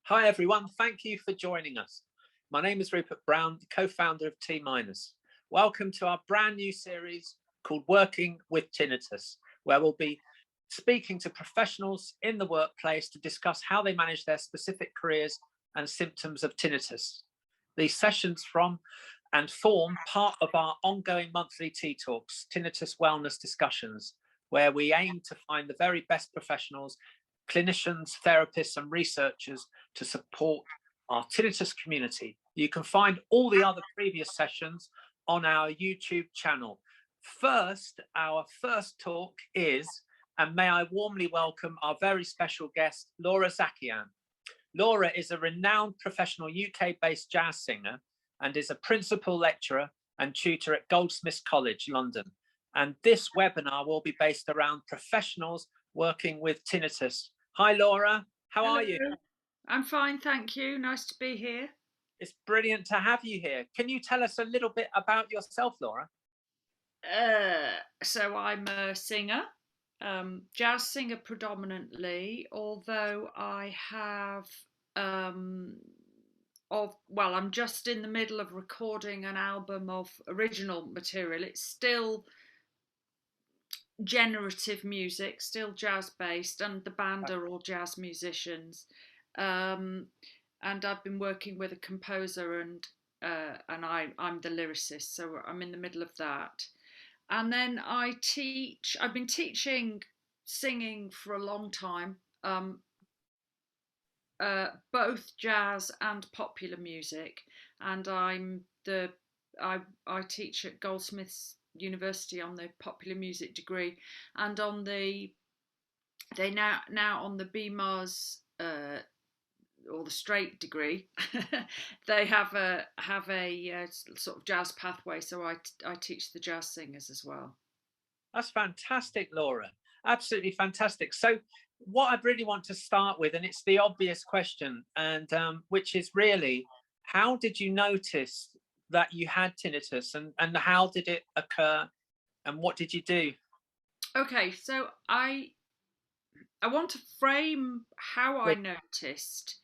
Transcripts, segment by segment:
Hi everyone, thank you for joining us. My name is Rupert Brown, the co-founder of T-. Welcome to our brand new series called Working with Tinnitus, where we'll be speaking to professionals in the workplace to discuss how they manage their specific careers and symptoms of tinnitus. These sessions form part of our ongoing monthly Tea Talks, Tinnitus Wellness Discussions, where we aim to find the very best professionals, clinicians, therapists and researchers to support our tinnitus community. You can find all the other previous sessions on our YouTube channel. Our first talk is, and may I warmly welcome our very special guest, Laura Zakian. Laura is a renowned professional UK-based jazz singer and is a principal lecturer and tutor at Goldsmiths College, London. And this webinar will be based around professionals working with tinnitus. Hi, Laura. How are you? I'm fine, thank you. Nice to be here. It's brilliant to have you here. Can you tell us a little bit about yourself, Laura? So I'm a singer, jazz singer predominantly, although I have I'm just in the middle of recording an album of original material. It's still generative music, still jazz based, and the band are all jazz musicians. And I've been working with a composer and I'm the lyricist, so I'm in the middle of that. And then I've been teaching singing for a long time, both jazz and popular music. And I teach at Goldsmiths University on the popular music degree, and on the now on the BMAS or the straight degree, they have a sort of jazz pathway. So I teach the jazz singers as well. That's fantastic, Laura. Absolutely fantastic. So what I really want to start with, and it's the obvious question, and which is really, how did you notice that you had tinnitus, and how did it occur, and what did you do? Okay, so I want to frame how I noticed,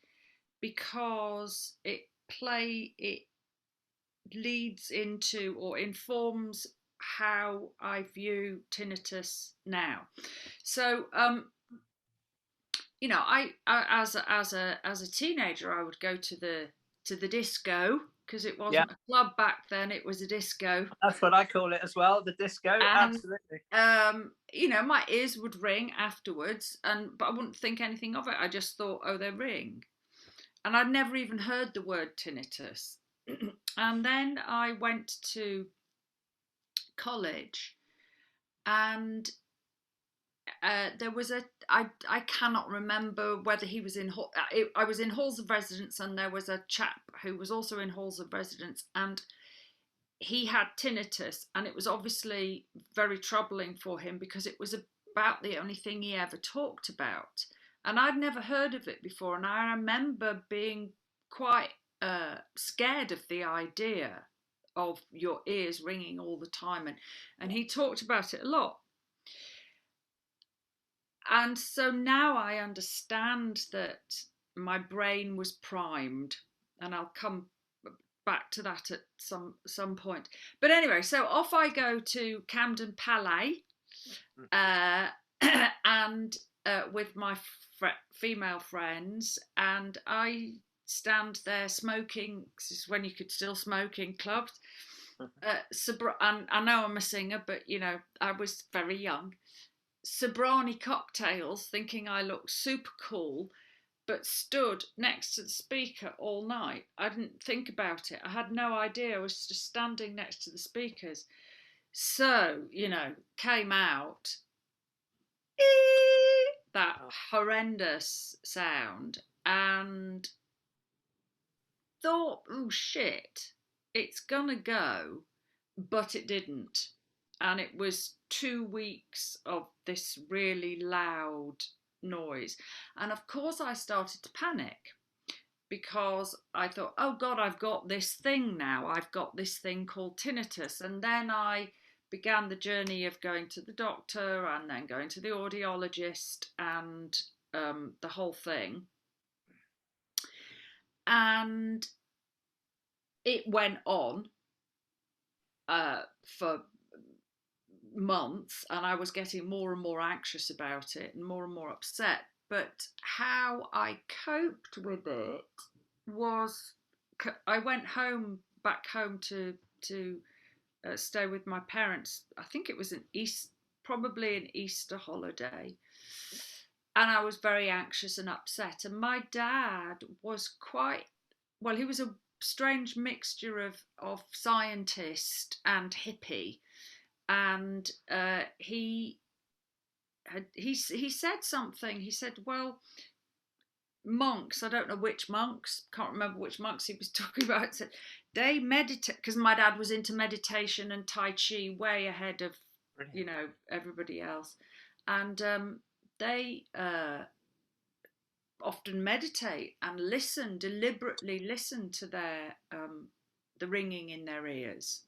because it leads into or informs how I view tinnitus now. So I as a teenager, I would go to the disco, because it wasn't a club back then, it was a disco. That's what I call it as well, the disco. And, absolutely. My ears would ring afterwards, but I wouldn't think anything of it. I just thought, oh, they ring. And I'd never even heard the word tinnitus. And then I went to college, and there was I cannot remember whether he was in I was in halls of residence, and there was a chap who was also in halls of residence, and he had tinnitus, and it was obviously very troubling for him, because it was about the only thing he ever talked about, and I'd never heard of it before. And I remember being quite scared of the idea of your ears ringing all the time, and he talked about it a lot. And so now I understand that my brain was primed, and I'll come back to that at some point. But anyway, so off I go to Camden Palais, and with my female friends, and I stand there smoking. This is when you could still smoke in clubs. And I know I'm a singer, but I was very young. Sobrani cocktails, thinking I looked super cool, but stood next to the speaker all night. I didn't think about it. I had no idea. I was just standing next to the speakers. So, came out that horrendous sound, and thought, oh shit, it's gonna go, but it didn't. And it was 2 weeks of this really loud noise. And of course I started to panic, because I thought, oh God, I've got this thing now. I've got this thing called tinnitus. And then I began the journey of going to the doctor, and then going to the audiologist, and the whole thing. And it went on for months, and I was getting more and more anxious about it and more upset. But how I coped with it was I went back home to stay with my parents. I think it was probably an Easter holiday, and I was very anxious and upset. And my dad was quite well. He was a strange mixture of scientist and hippie, and he said something. He said, "Well, monks, I don't know which monks, can't remember which monks he was talking about, said they meditate," because my dad was into meditation and Tai Chi way ahead of, Brilliant. you know, everybody else. And they often meditate and deliberately listen to their the ringing in their ears.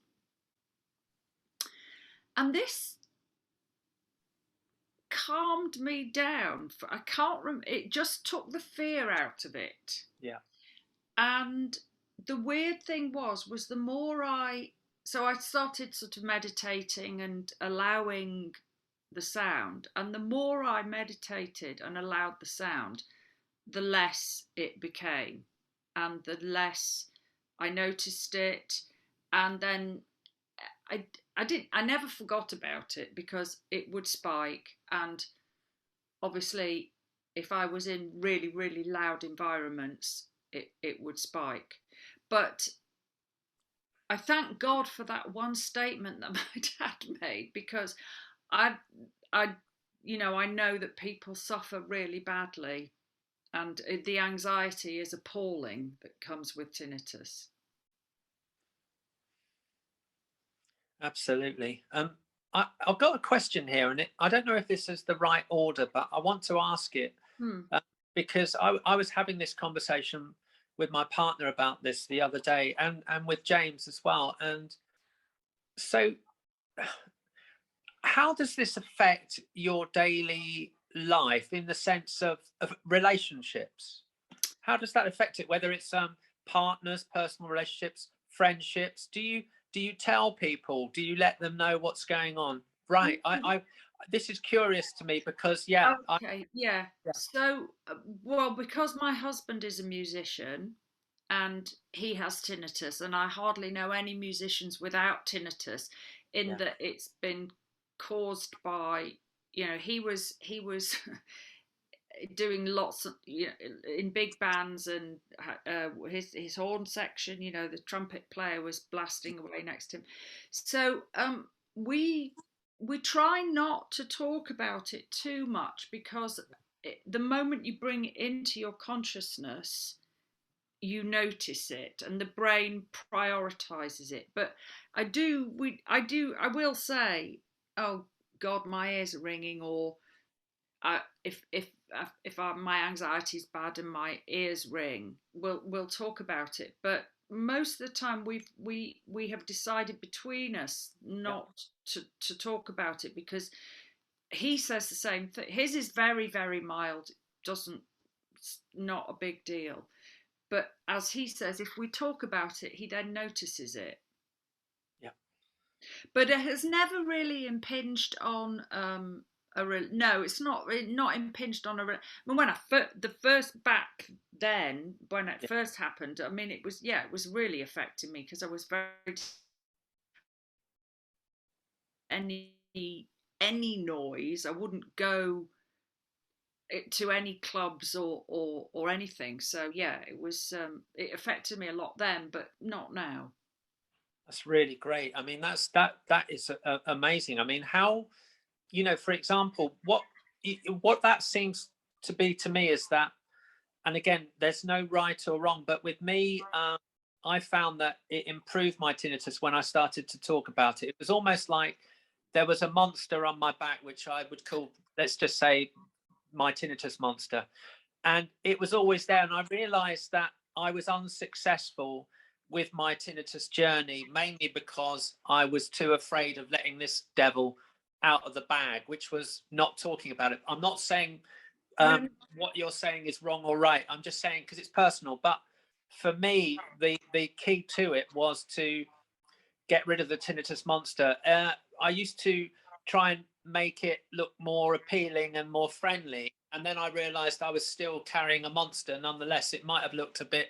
And this calmed me down. I can't remember, it just took the fear out of it. Yeah. And the weird thing was the more I started sort of meditating and allowing the sound, and the more I meditated and allowed the sound, the less it became, and the less I noticed it. And then I never forgot about it, because it would spike, and obviously if I was in really, really loud environments, it would spike. But I thank God for that one statement that my dad made, because I know that people suffer really badly, and the anxiety is appalling that comes with tinnitus. Absolutely. I've got a question here, and I don't know if this is the right order, but I want to ask it because I was having this conversation with my partner about this the other day, and with James as well. And so, how does this affect your daily life in the sense of relationships? How does that affect it? Whether it's partners, personal relationships, friendships? Do you tell people? Do you let them know what's going on? Right. I this is curious to me, because Okay, yeah. So, well, because my husband is a musician and he has tinnitus, and I hardly know any musicians without tinnitus, in that it's been caused by, he was doing lots of, in big bands, and his horn section, the trumpet player was blasting away next to him. So we try not to talk about it too much, because the moment you bring it into your consciousness, you notice it, and the brain prioritizes it. But I will say, "Oh God, my ears are ringing," or if my anxiety is bad and my ears ring, we'll talk about it. But most of the time, we have decided between us not to talk about it, because he says the same thing. His is very, very mild, not a big deal. But as he says, if we talk about it, he then notices it. Yeah. But it has never really impinged on no, it's not impinged on I mean, when the first back then, when it first happened, I mean, it was really affecting me, because I was very any noise. I wouldn't go to any clubs or anything. So it was it affected me a lot then, but not now. That's really great. I mean, that is amazing. I mean, how, for example, what that seems to be to me is that, and again, there's no right or wrong, but with me, I found that it improved my tinnitus when I started to talk about it. It was almost like there was a monster on my back, which I would call, let's just say, my tinnitus monster. And it was always there. And I realized that I was unsuccessful with my tinnitus journey, mainly because I was too afraid of letting this devil out of the bag, which was not talking about it. I'm not saying what you're saying is wrong or right. I'm just saying, because it's personal. But for me, the key to it was to get rid of the tinnitus monster. I used to try and make it look more appealing and more friendly, and then I realized I was still carrying a monster nonetheless. It might have looked a bit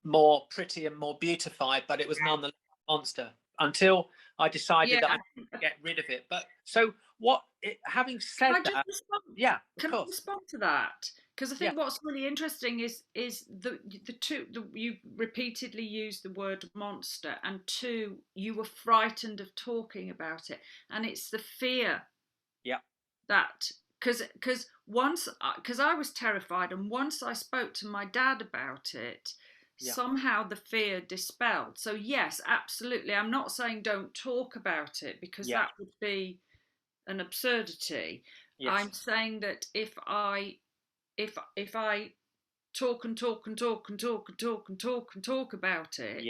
more pretty and more beautified, but it was nonetheless a monster until I decided that I could get rid of it. But so having said that, yeah, can I respond to that? Because I think what's really interesting is you repeatedly use the word monster, and two, you were frightened of talking about it, and it's the fear. Yeah. That because I was terrified, and once I spoke to my dad about it, somehow the fear dispelled. So yes, absolutely. I'm not saying don't talk about it, because that would be an absurdity. Yes. I'm saying that if I talk and talk and talk and talk and talk and talk and talk about it,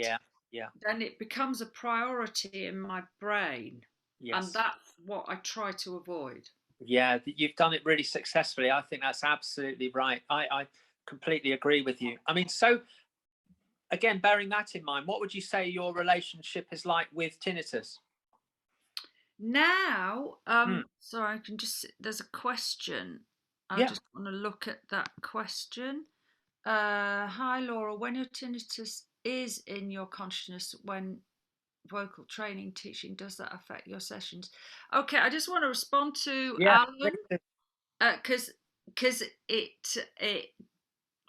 then it becomes a priority in my brain. Yes. And that's what I try to avoid. Yeah, you've done it really successfully. I think that's absolutely right. I completely agree with you. I mean, so again, bearing that in mind, what would you say your relationship is like with tinnitus? Now, so I can just, there's a question. I just want to look at that question. Hi, Laura. When your tinnitus is in your consciousness, when vocal training, teaching, does that affect your sessions? Okay, I just want to respond to Alan, because it.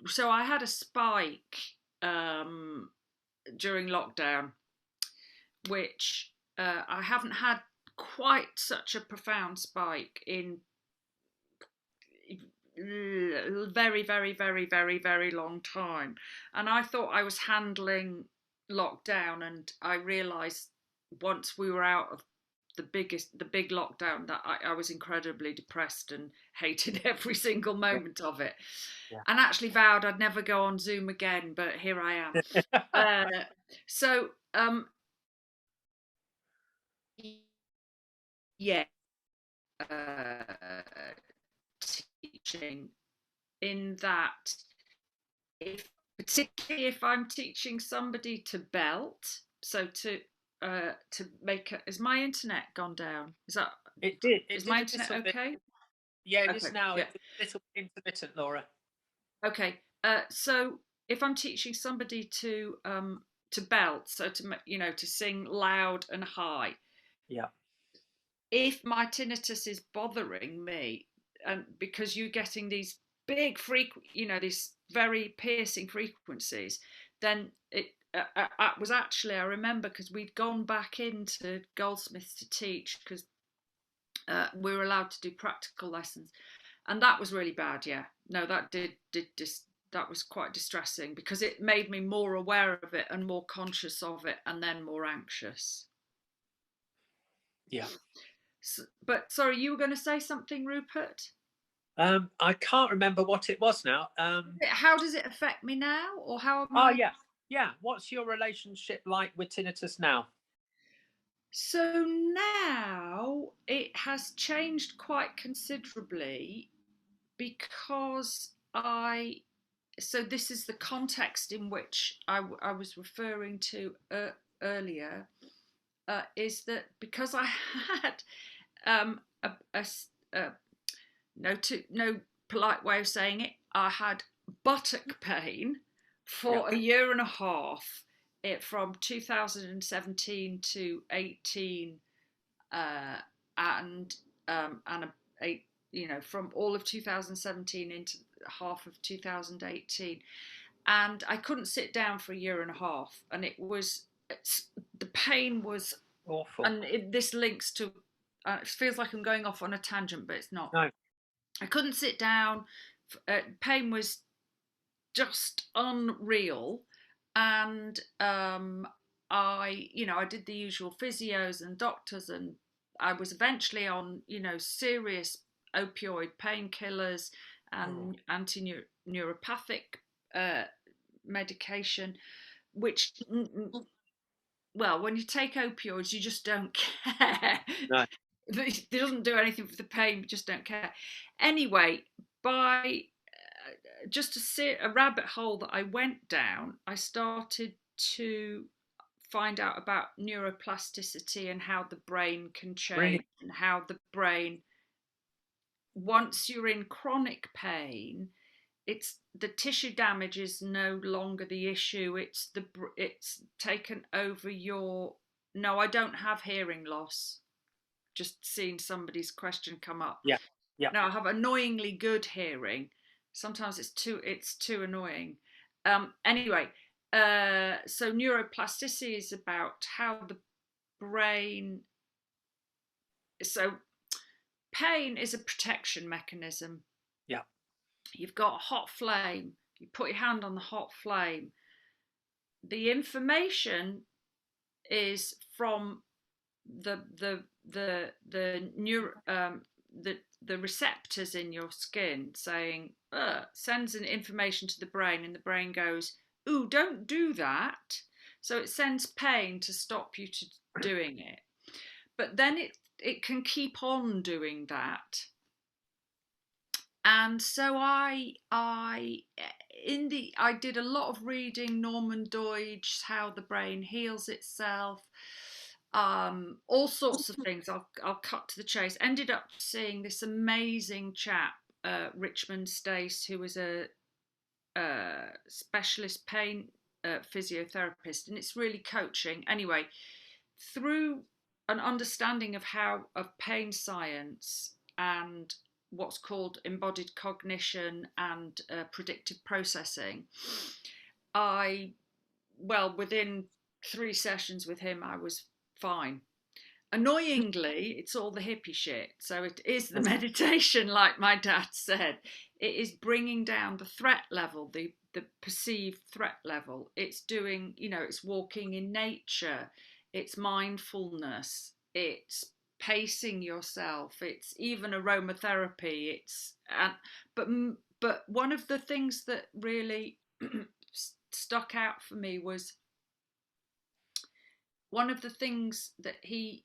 So I had a spike during lockdown, which I haven't had quite such a profound spike in very, very, very, very, very long time. And I thought I was handling lockdown, and I realised once we were out of the big lockdown that I was incredibly depressed and hated every single moment of it, and actually vowed I'd never go on Zoom again, but here I am. So teaching in that, particularly if I'm teaching somebody to belt, so to make is my internet gone down? Is that it did? Is my internet okay? Yeah, it is now. It's a little intermittent, Laura. Okay, so if I'm teaching somebody to belt, so to sing loud and high, if my tinnitus is bothering me, and because you're getting these big these very piercing frequencies, then it was actually, I remember, because we'd gone back into Goldsmiths to teach, because we were allowed to do practical lessons, and that was really bad. No, that that was quite distressing, because it made me more aware of it and more conscious of it, and then more anxious. But sorry, you were going to say something, Rupert? I can't remember what it was now. How does it affect me now, or how am I? Yeah. What's your relationship like with tinnitus now? So now it has changed quite considerably, because so this is the context in which I was referring to earlier, is that because I had no polite way of saying it, I had buttock pain for a year and a half, from 2017 to 18, and from all of 2017 into half of 2018, and I couldn't sit down for a year and a half, and the pain was awful. And this links to, it feels like I'm going off on a tangent, but it's not. No. I couldn't sit down. Pain was just unreal, and I did the usual physios and doctors, and I was eventually on serious opioid painkillers and anti-neuropathic medication, which, well, when you take opioids, you just don't care. No. It doesn't do anything for the pain, you just don't care. Anyway, by just to see a rabbit hole that I went down, I started to find out about neuroplasticity and how the brain can change, Brilliant. and how the brain, once you're in chronic pain, it's the tissue damage is no longer the issue. It's taken over your. No, I don't have hearing loss. Just seeing somebody's question come up. Yeah. Yeah. No, I have annoyingly good hearing. Sometimes it's too annoying. Anyway, so neuroplasticity is about how the brain. So pain is a protection mechanism. Yeah. You've got a hot flame. You put your hand on the hot flame. The information is from the receptors in your skin saying, sends an information to the brain, and the brain goes, "Ooh, don't do that." So it sends pain to stop you to doing it. But then it can keep on doing that. And so I did a lot of reading, Norman Doidge's How the Brain Heals Itself, all sorts of things. I'll cut to the chase. Ended up seeing this amazing chap, Richmond Stace, who was a specialist pain physiotherapist, and it's really coaching. Anyway, through an understanding of pain science and what's called embodied cognition and predictive processing, within 3 sessions with him, I was fine. Annoyingly, it's all the hippie shit. So it is the meditation, like my dad said. It is bringing down the threat level, the perceived threat level. It's doing, it's walking in nature. It's mindfulness. It's pacing yourself. It's even aromatherapy. But one of the things that really stuck out for me was one of the things that he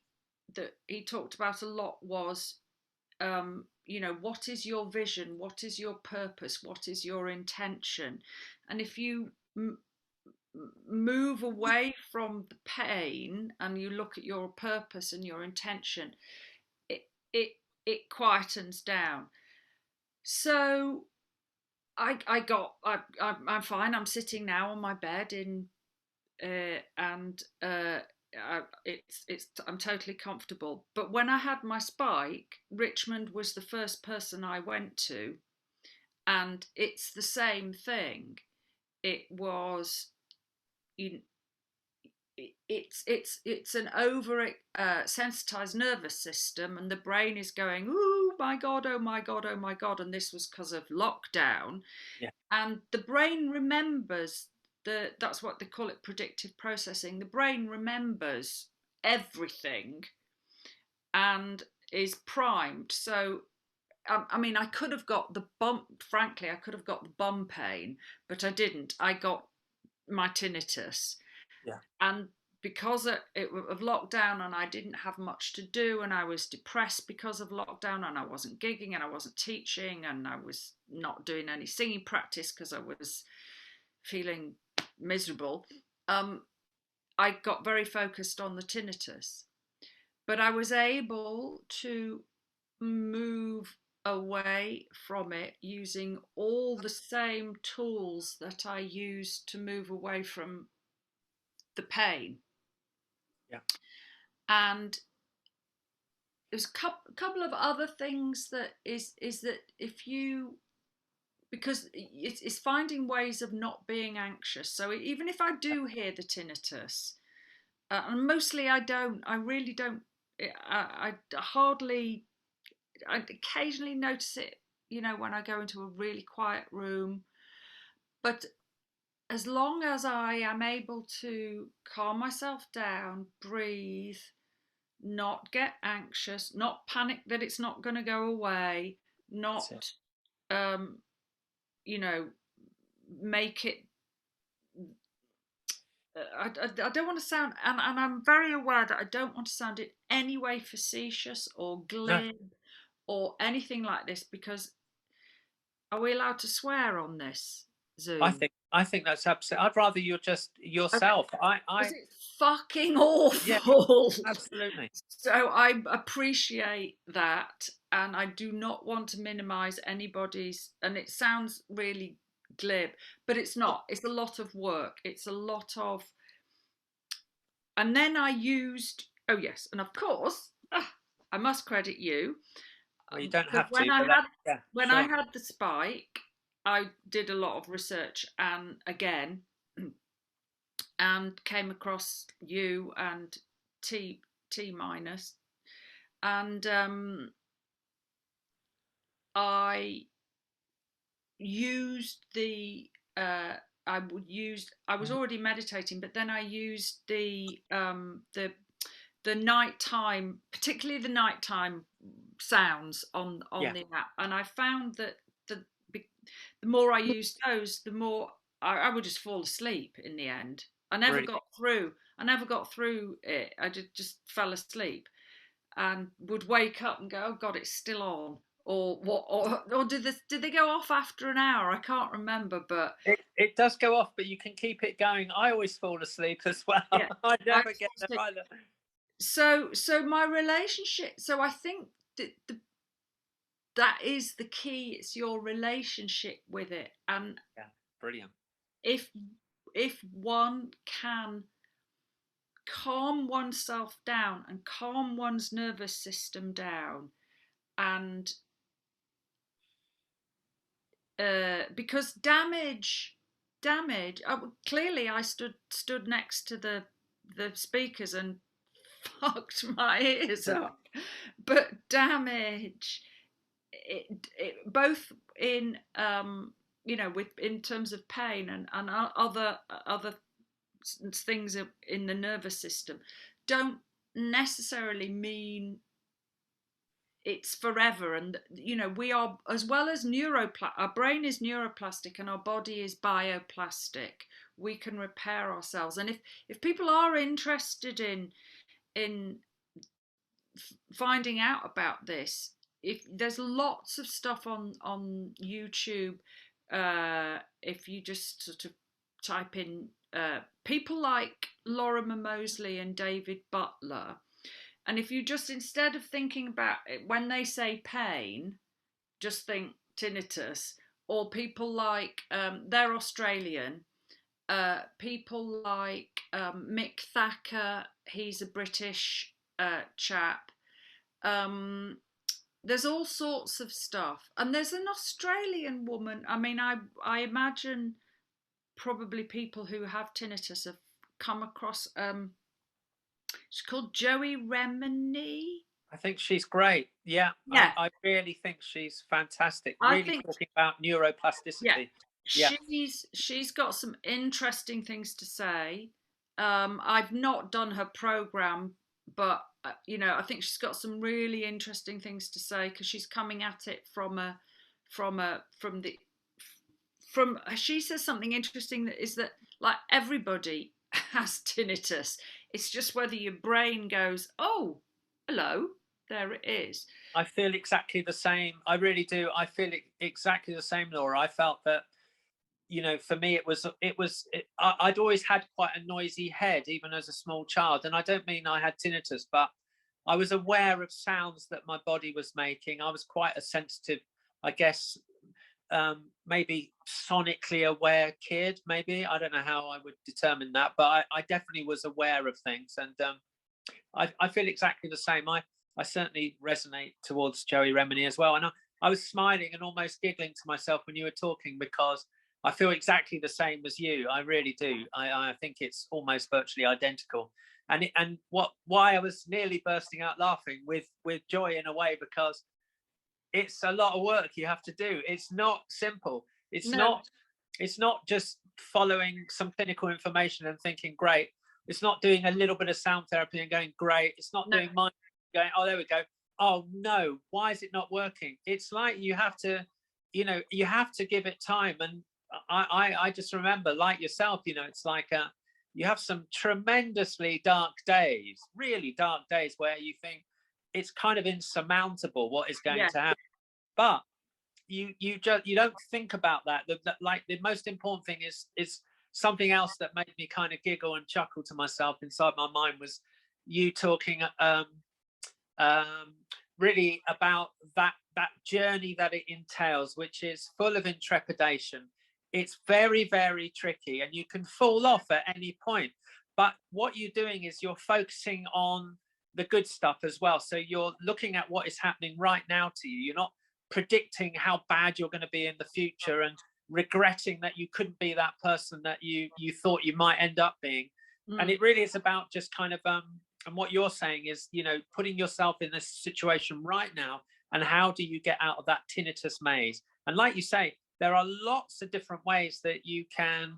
talked about a lot was, what is your vision? What is your purpose? What is your intention? And if you move away from the pain and you look at your purpose and your intention, it quietens down. So I'm fine. I'm sitting now on my bed I'm totally comfortable. But when I had my spike, Richmond was the first person I went to, and it's the same thing. It was, it's an over sensitized nervous system, and the brain is going, "Oh my god, oh my god, oh my god," and this was because of lockdown. Yeah. And the brain remembers. That's what they call it, predictive processing. The brain remembers everything and is primed. So, I could have got the bump, frankly, I could have got the bum pain, but I didn't. I got my tinnitus. Yeah. And because of lockdown, and I didn't have much to do, and I was depressed because of lockdown, and I wasn't gigging, and I wasn't teaching, and I was not doing any singing practice because I was feeling miserable, I got very focused on the tinnitus. But I was able to move away from it using all the same tools that I used to move away from the pain. Yeah. And there's a couple of other things that is that if you, because it's finding ways of not being anxious. So even if I do hear the tinnitus, and mostly I really don't, I hardly, I occasionally notice it, when I go into a really quiet room. But as long as I am able to calm myself down, breathe, not get anxious, not panic that it's not going to go away, not make it. I don't want to sound, and I'm very aware that I don't want to sound in any way facetious or glib or anything like this, because Are we allowed to swear on this Zoom? I think that's absolutely. I'd rather you're just Okay. yourself. Was it fucking Yeah, awful? absolutely. So I appreciate that, and I do not want to minimize anybody's, and it sounds really glib, but it's not. It's a lot of work. It's a lot of, and then I used, oh yes, and of course, I must credit you, Well, you don't because have to, but that, yeah, I sure. had the spike, I did a lot of research, and again, and came across you and T minus, and I used the I was already meditating, but then I used the nighttime, particularly the nighttime sounds on Yeah, the app, and I found that the more I used those, the more I would just fall asleep in the end. I never really. got through. I never got through it. I just fell asleep and would wake up and go, "Oh God, it's still on." Or what? Or did they go off after an hour? I can't remember, but It does go off, but you can keep it going. I always fall asleep as well. yeah, I I never get there either. so my relationship. So I think that that is the key. It's your relationship with it, and Yeah, brilliant. if one can calm oneself down and calm one's nervous system down, and because clearly I stood next to the speakers and fucked my ears up, but damage, both in with in terms of pain and other things in the nervous system, don't necessarily mean it's forever. And we are, as well as our brain is neuroplastic and our body is bioplastic. We can repair ourselves, and if people are interested in finding out about this, if there's lots of stuff on YouTube, if you just sort of type in people like Lorimer Moseley and David Butler, and if you just, instead of thinking about it when they say pain, just think tinnitus, or people like they're Australian, people like Mick Thacker, he's a British chap. There's all sorts of stuff, and there's an Australian woman. I mean, I imagine probably people who have tinnitus have come across. She's called Joey Remini. I think she's great. Yeah, Yeah, I really think she's fantastic. I Really think, talking about yeah, neuroplasticity. Yeah, she's got some interesting things to say. I've not done her program, but I think she's got some really interesting things to say, because she's coming at it from she says something interesting, that is that, like, everybody has tinnitus. It's just whether your brain goes, "Oh, hello, there it is." I feel exactly the same. I really do. I feel exactly the same, Laura. I felt that, for me, I'd always had quite a noisy head, even as a small child. And I don't mean I had tinnitus, but I was aware of sounds that my body was making. I was quite a sensitive, I guess, maybe sonically aware kid. Maybe, I don't know how I would determine that, but I definitely was aware of things. And I feel exactly the same. I certainly resonate towards Joey Remini as well. And I was smiling and almost giggling to myself when you were talking, because I feel exactly the same as you. I really do. I think it's almost virtually identical. And why I was nearly bursting out laughing with joy, in a way, because it's a lot of work you have to do. It's not simple. No, It's not just following some clinical information and thinking great. It's not doing a little bit of sound therapy and going great. It's not no, doing mind going, oh, there we go. Oh no, why is it not working? It's like you have to give it time. And I just remember, like yourself, it's like you have some tremendously dark days, really dark days, where you think it's kind of insurmountable what is going yeah, to happen. But you don't think about that. Like the most important thing is something else that made me kind of giggle and chuckle to myself inside my mind was you talking really about that journey that it entails, which is full of intrepidation. It's very, very tricky, and you can fall off at any point. But what you're doing is you're focusing on the good stuff as well. So you're looking at what is happening right now to you. You're not predicting how bad you're going to be in the future and regretting that you couldn't be that person that you thought you might end up being. And it really is about just kind of and what you're saying is, you know, putting yourself in this situation right now, and how do you get out of that tinnitus maze? And like you say, there are lots of different ways that you can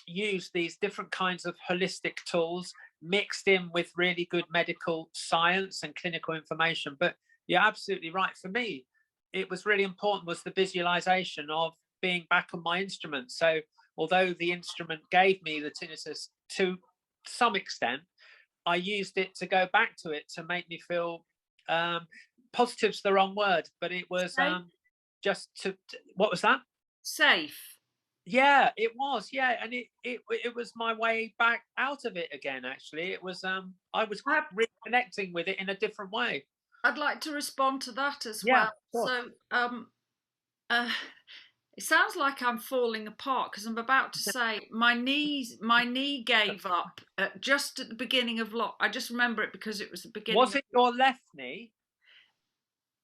use these different kinds of holistic tools mixed in with really good medical science and clinical information. But you're absolutely right. For me, it was really important was the visualization of being back on my instrument. So although the instrument gave me the tinnitus to some extent, I used it to go back to it to make me feel positive's the wrong word, but it was just to what was that? Safe. Yeah, it was. Yeah, and it was my way back out of it again. Actually, it was I was reconnecting with it in a different way. I'd like to respond to that as Yeah, well. So it sounds like I'm falling apart because I'm about to say my knee gave up just at the beginning of I just remember it because it was the beginning. Was it your left knee?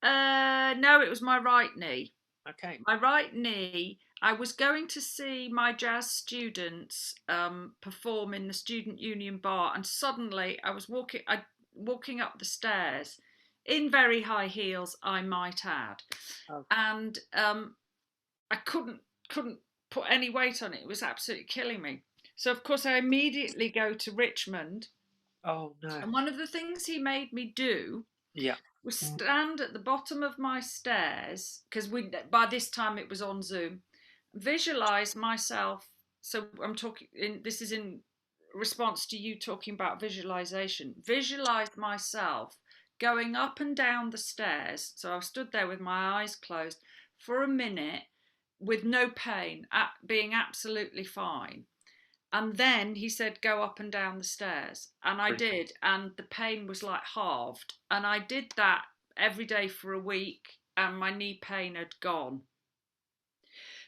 No, it was my right knee. Okay. My right knee. I was going to see my jazz students perform in the Student Union bar, and suddenly I was walking up the stairs in very high heels, I might add, and I couldn't put any weight on it. It was absolutely killing me. So of course I immediately go to Richmond. Oh no! And one of the things he made me do, was stand at the bottom of my stairs, because by this time it was on Zoom. Visualize myself. So I'm talking. This is in response to you talking about visualization. Visualize myself going up and down the stairs. So I stood there with my eyes closed for a minute, with no pain, being absolutely fine. And then he said, go up and down the stairs. And I did. And the pain was like halved. And I did that every day for a week, and my knee pain had gone.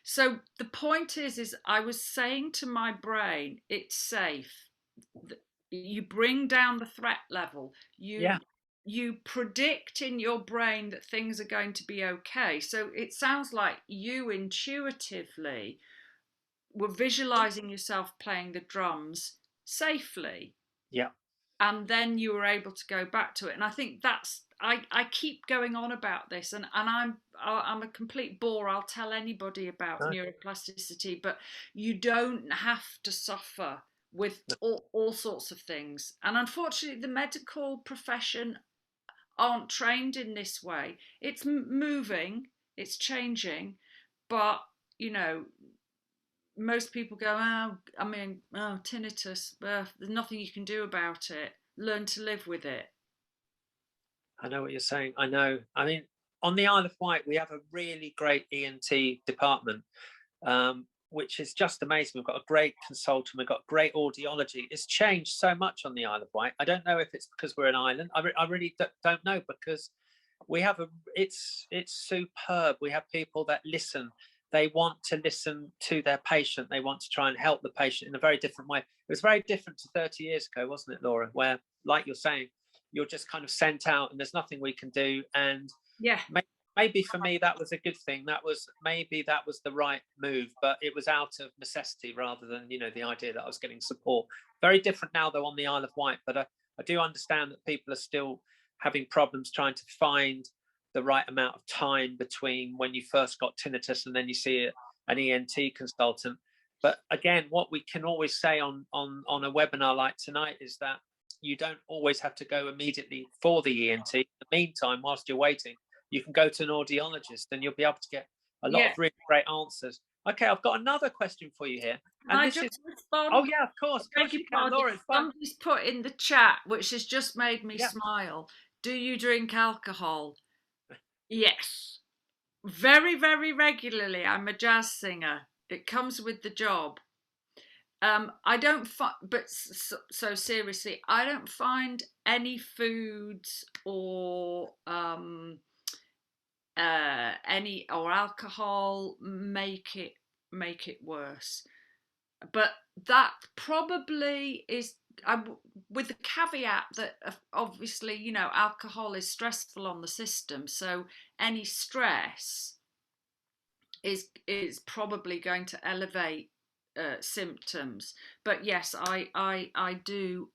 So the point is I was saying to my brain, it's safe. You bring down the threat level. You predict in your brain that things are going to be okay. So it sounds like you intuitively were visualizing yourself playing the drums safely. Yeah. And then you were able to go back to it. And I think that's, I keep going on about this, and I'm a complete bore. I'll tell anybody about neuroplasticity, but you don't have to suffer with all sorts of things. And unfortunately, the medical profession aren't trained in this way. It's moving, it's changing, but you know, most people go, tinnitus, there's nothing you can do about it. Learn to live with it. I know what you're saying. I know. I mean, on the Isle of Wight, we have a really great ENT department, which is just amazing. We've got a great consultant. We've got great audiology. It's changed so much on the Isle of Wight. I don't know if it's because we're an island. I really don't know, because we have it's superb. We have people that listen. They want to listen to their patient. They want to try and help the patient in a very different way. It was very different to 30 years ago, wasn't it, Laura? Where, like you're saying, you're just kind of sent out and there's nothing we can do. And maybe for me, that was a good thing. Maybe that was the right move, but it was out of necessity rather than, you know, the idea that I was getting support. Very different now, though, on the Isle of Wight. But I do understand that people are still having problems trying to find the right amount of time between when you first got tinnitus and then you see an ENT consultant. But again, what we can always say on a webinar like tonight is that you don't always have to go immediately for the ENT. In the meantime, whilst you're waiting, you can go to an audiologist and you'll be able to get a lot of really great answers. Okay, I've got another question for you here. And this is respond? Oh yeah, of course you can, Laura. Somebody's put in the chat, which has just made me smile. Do you drink alcohol? Yes. Very, very regularly. I'm a jazz singer. It comes with the job. I don't find, but so seriously, I don't find any foods or any or alcohol make it worse. But that probably is, with the caveat that obviously, you know, alcohol is stressful on the system, so any stress is probably going to elevate symptoms. But yes, I do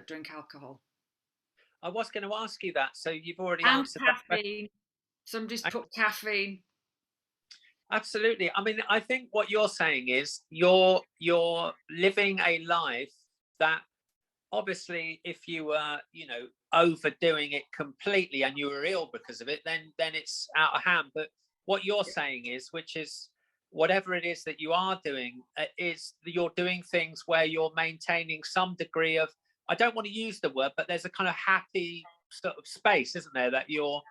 drink alcohol I was going to ask you that, so you've already and answered that question. caffeine. Somebody's put caffeine. Absolutely. I mean, I think what you're saying is you're living a life that, obviously, if you were, you know, overdoing it completely and you were ill because of it, then it's out of hand. But what you're saying is, which is whatever it is that you are doing, is that you're doing things where you're maintaining some degree of, I don't want to use the word, but there's a kind of happy sort of space, isn't there, that you're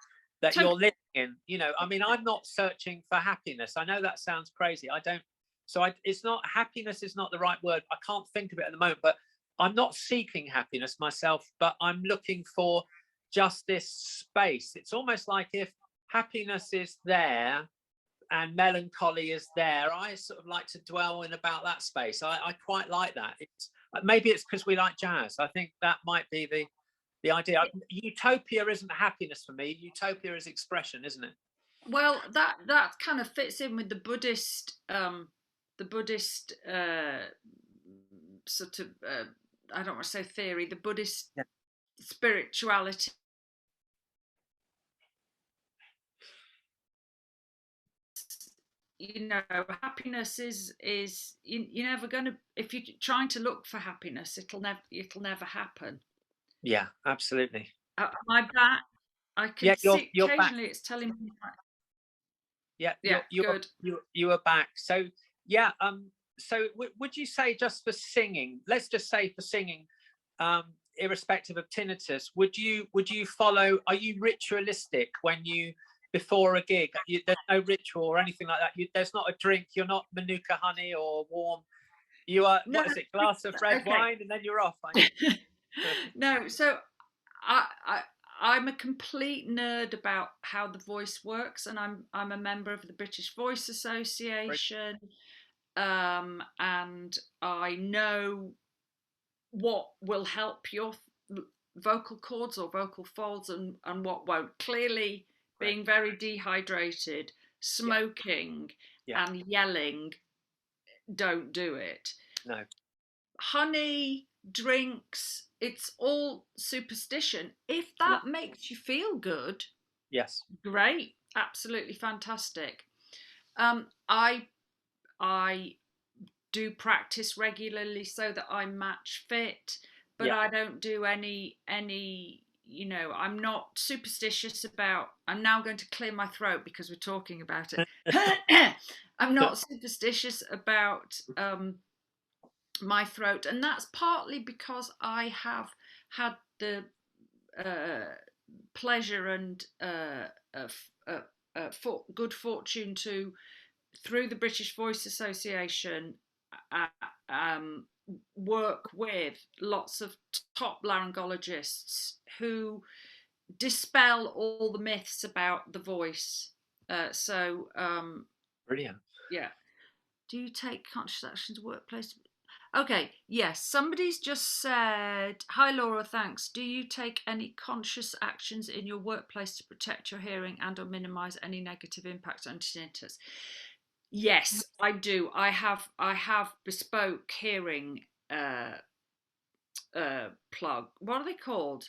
living in. You know, I mean, I'm not searching for happiness. I know that sounds crazy. I don't. So it's not, happiness is not the right word. I can't think of it at the moment, but I'm not seeking happiness myself, but I'm looking for just this space. It's almost like if happiness is there and melancholy is there, I sort of like to dwell in about that space. I quite like that. Maybe it's because we like jazz. I think that might be the idea. Utopia isn't happiness for me. Utopia is expression, isn't it? Well, that kind of fits in with the Buddhist sort of I don't want to say theory, the Buddhist Yeah. spirituality. You know, happiness is you're never going to, if you're trying to look for happiness, it'll never happen. Yeah, absolutely. My back, I can Yeah, see you're back. occasionally it's telling me that. Yeah, Yeah, good. you are back. So yeah, so would you say, just for singing, let's just say for singing, irrespective of tinnitus, would you follow, are you ritualistic when you, before a gig, there's no ritual or anything like that? There's not a drink, you're not Manuka honey or warm, you are, No, what is it, glass of red okay. wine, and then you're off? No, so I I'm a complete nerd about how the voice works, and I'm a member of the British Voice Association, and I know what will help your vocal cords or vocal folds and what won't. Clearly, being very dehydrated, smoking, Yeah. and yelling don't do it. No. Honey, drinks, it's all superstition. If Yeah. that makes you feel good, Yes. great, absolutely fantastic. I do practice regularly so that I'm match fit, but Yeah. I don't do any you know, I'm not superstitious about, I'm now going to clear my throat because we're talking about it. I'm not superstitious about my throat, and that's partly because I have had the pleasure and good fortune to, through the British Voice Association, uh, um, work with lots of top laryngologists who dispel all the myths about the voice. Brilliant. Yeah. Do you take conscious actions workplace? Okay, yes. Somebody's just said, "Hi Laura, thanks. Do you take any conscious actions in your workplace to protect your hearing and/or minimise any negative impacts on tinnitus?" Yes, I do. I have bespoke hearing plug. What are they called?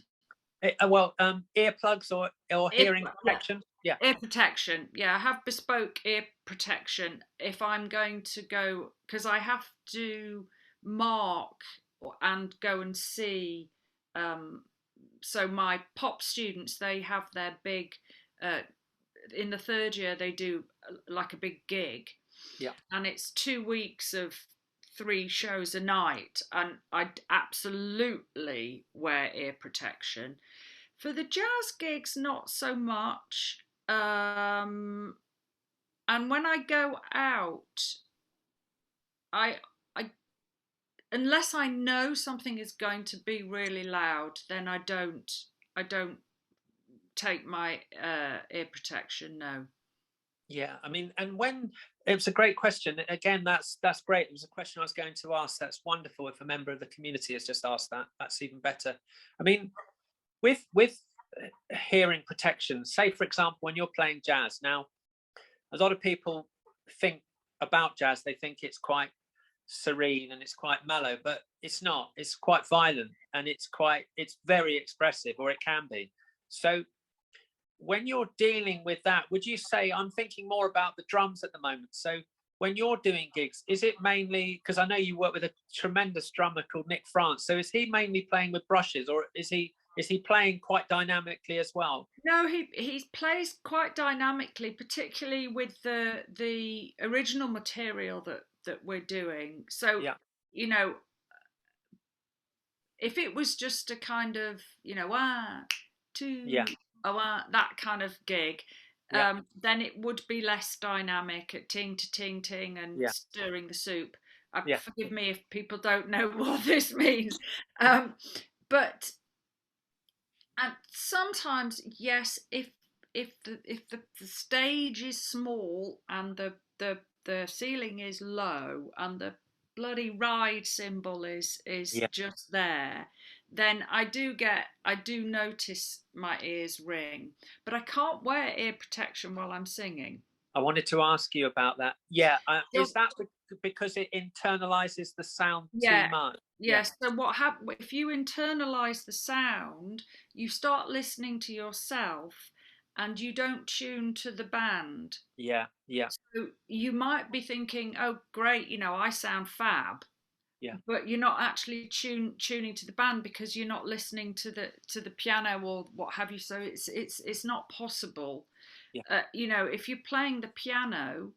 Well, earplugs or Ear, hearing yeah, protection. Yeah. ear protection. Yeah, I have bespoke ear protection if I'm going to go, because I have to mark and go and see. So my pop students, they have their big. In the third year, they do like a big gig. Yeah. And it's 2 weeks of 3 shows a night, and I'd absolutely wear ear protection. For the jazz gigs, not so much. And when I go out, I, I, unless I know something is going to be really loud, then I don't take my ear protection. No. Yeah, I mean, and when it was a great question. Again, that's great. It was a question I was going to ask. That's wonderful. If a member of the community has just asked that, that's even better. I mean, with hearing protection, say for example, when you're playing jazz. Now, a lot of people think about jazz, they think it's quite serene and it's quite mellow, but it's not. It's quite violent, and it's very expressive, or it can be. So when you're dealing with that, would you say, I'm thinking more about the drums at the moment, so when you're doing gigs, is it mainly, because I know you work with a tremendous drummer called Nick France, so is he mainly playing with brushes, or is he playing quite dynamically as well? No, he plays quite dynamically, particularly with the original material that we're doing. So, Yeah, you know, if it was just a kind of, one, two, yeah, that kind of gig, yeah, then it would be less dynamic at ting to ting ting and yeah, stirring the soup. yeah. Forgive me if people don't know what this means. But and sometimes, yes, if the stage is small and the ceiling is low and the bloody ride cymbal is Yeah. just there, then I do notice my ears ring, but I can't wear ear protection while I'm singing. I wanted to ask you about that. Yeah, is So, that because it internalizes the sound too yeah, much? Yeah, yes. So what happens if you internalize the sound? You start listening to yourself, and you don't tune to the band. yeah, yeah, So you might be thinking, "Oh, great, I sound fab," yeah, but you're not actually tuning to the band because you're not listening to the piano or what have you. So it's not possible. yeah. If you're playing the piano,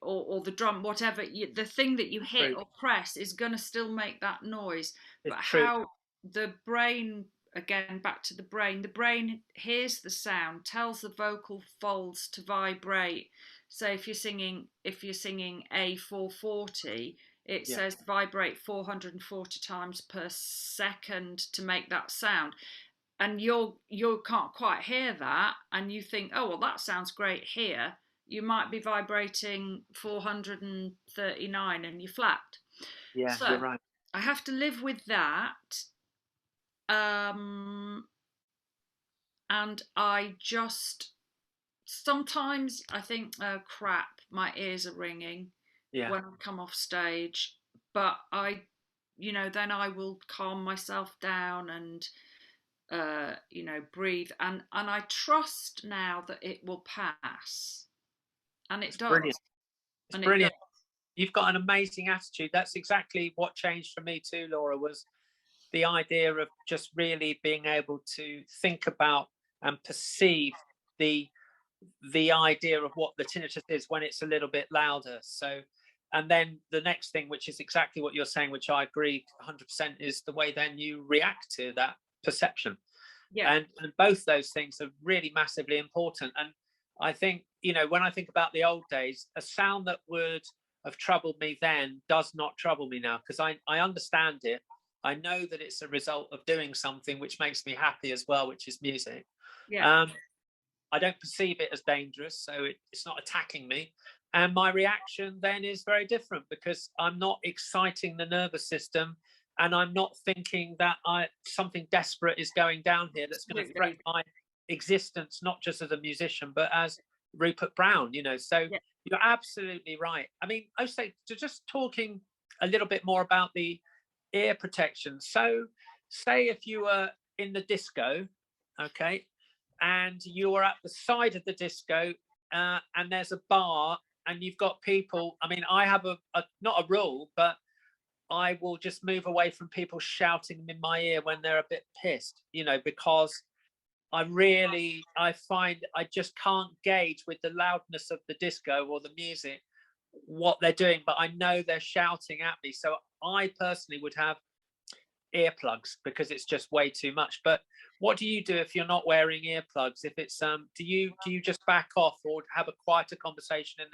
or the drum, whatever, the thing that you hit True. or press is going to still make that noise. It's But true. how the brain, again, back to the brain hears the sound, tells the vocal folds to vibrate. So if you're singing A440, it Yeah, says vibrate 440 times per second to make that sound, and you can't quite hear that, and you think, oh well, that sounds great here. You might be vibrating 439 and you're flat. yeah. You're So right. I have to live with that. um and I just sometimes I think, oh crap, my ears are ringing Yeah, when I come off stage, but then I will calm myself down and breathe, and I trust now that it will pass, and it it's does, brilliant. It's and it does. brilliant. You've got an amazing attitude. That's exactly what changed for me too, Laura, was the idea of just really being able to think about and perceive the idea of what the tinnitus is when it's a little bit louder. So, and then the next thing, which is exactly what you're saying, which I agree 100%, is the way then you react to that perception. Yeah, And both those things are really massively important. And I think, when I think about the old days, a sound that would have troubled me then does not trouble me now, because I understand it. I know that it's a result of doing something which makes me happy as well, which is music. yeah, um, I don't perceive it as dangerous, so it's not attacking me. And my reaction then is very different, because I'm not exciting the nervous system, and I'm not thinking that something desperate is going down here that's going to threaten absolutely. my existence, not just as a musician, but as Rupert Brown. So Yeah, you're absolutely right. I mean, I say, just talking a little bit more about the ear protection. So, say if you were in the disco, okay, and you're at the side of the disco, and there's a bar, and you've got people. I mean, I have a not a rule, but I will just move away from people shouting in my ear when they're a bit pissed, because I find I just can't gauge with the loudness of the disco or the music what they're doing, but I know they're shouting at me. So I personally would have earplugs because it's just way too much. But what do you do if you're not wearing earplugs? If it's do you just back off or have a quieter conversation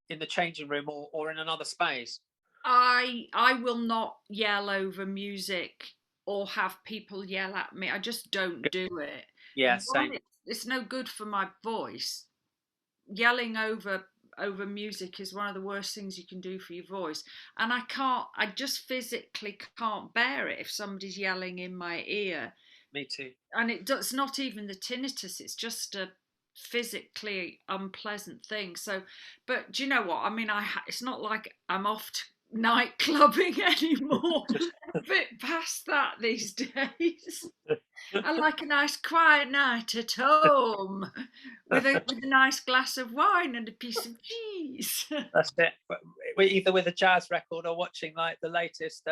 in the changing room or in another space? I will not yell over music or have people yell at me. I just don't do it. Yeah, One, same. it's no good for my voice. Yelling over music is one of the worst things you can do for your voice, and I just physically can't bear it if somebody's yelling in my ear. Me too. And it's not even the tinnitus, it's just a physically unpleasant thing. So, but do you know what I mean? It's not like I'm off to night clubbing anymore. A bit past that these days. I like a nice quiet night at home with a nice glass of wine and a piece of cheese. That's it. We're either with a jazz record or watching like the latest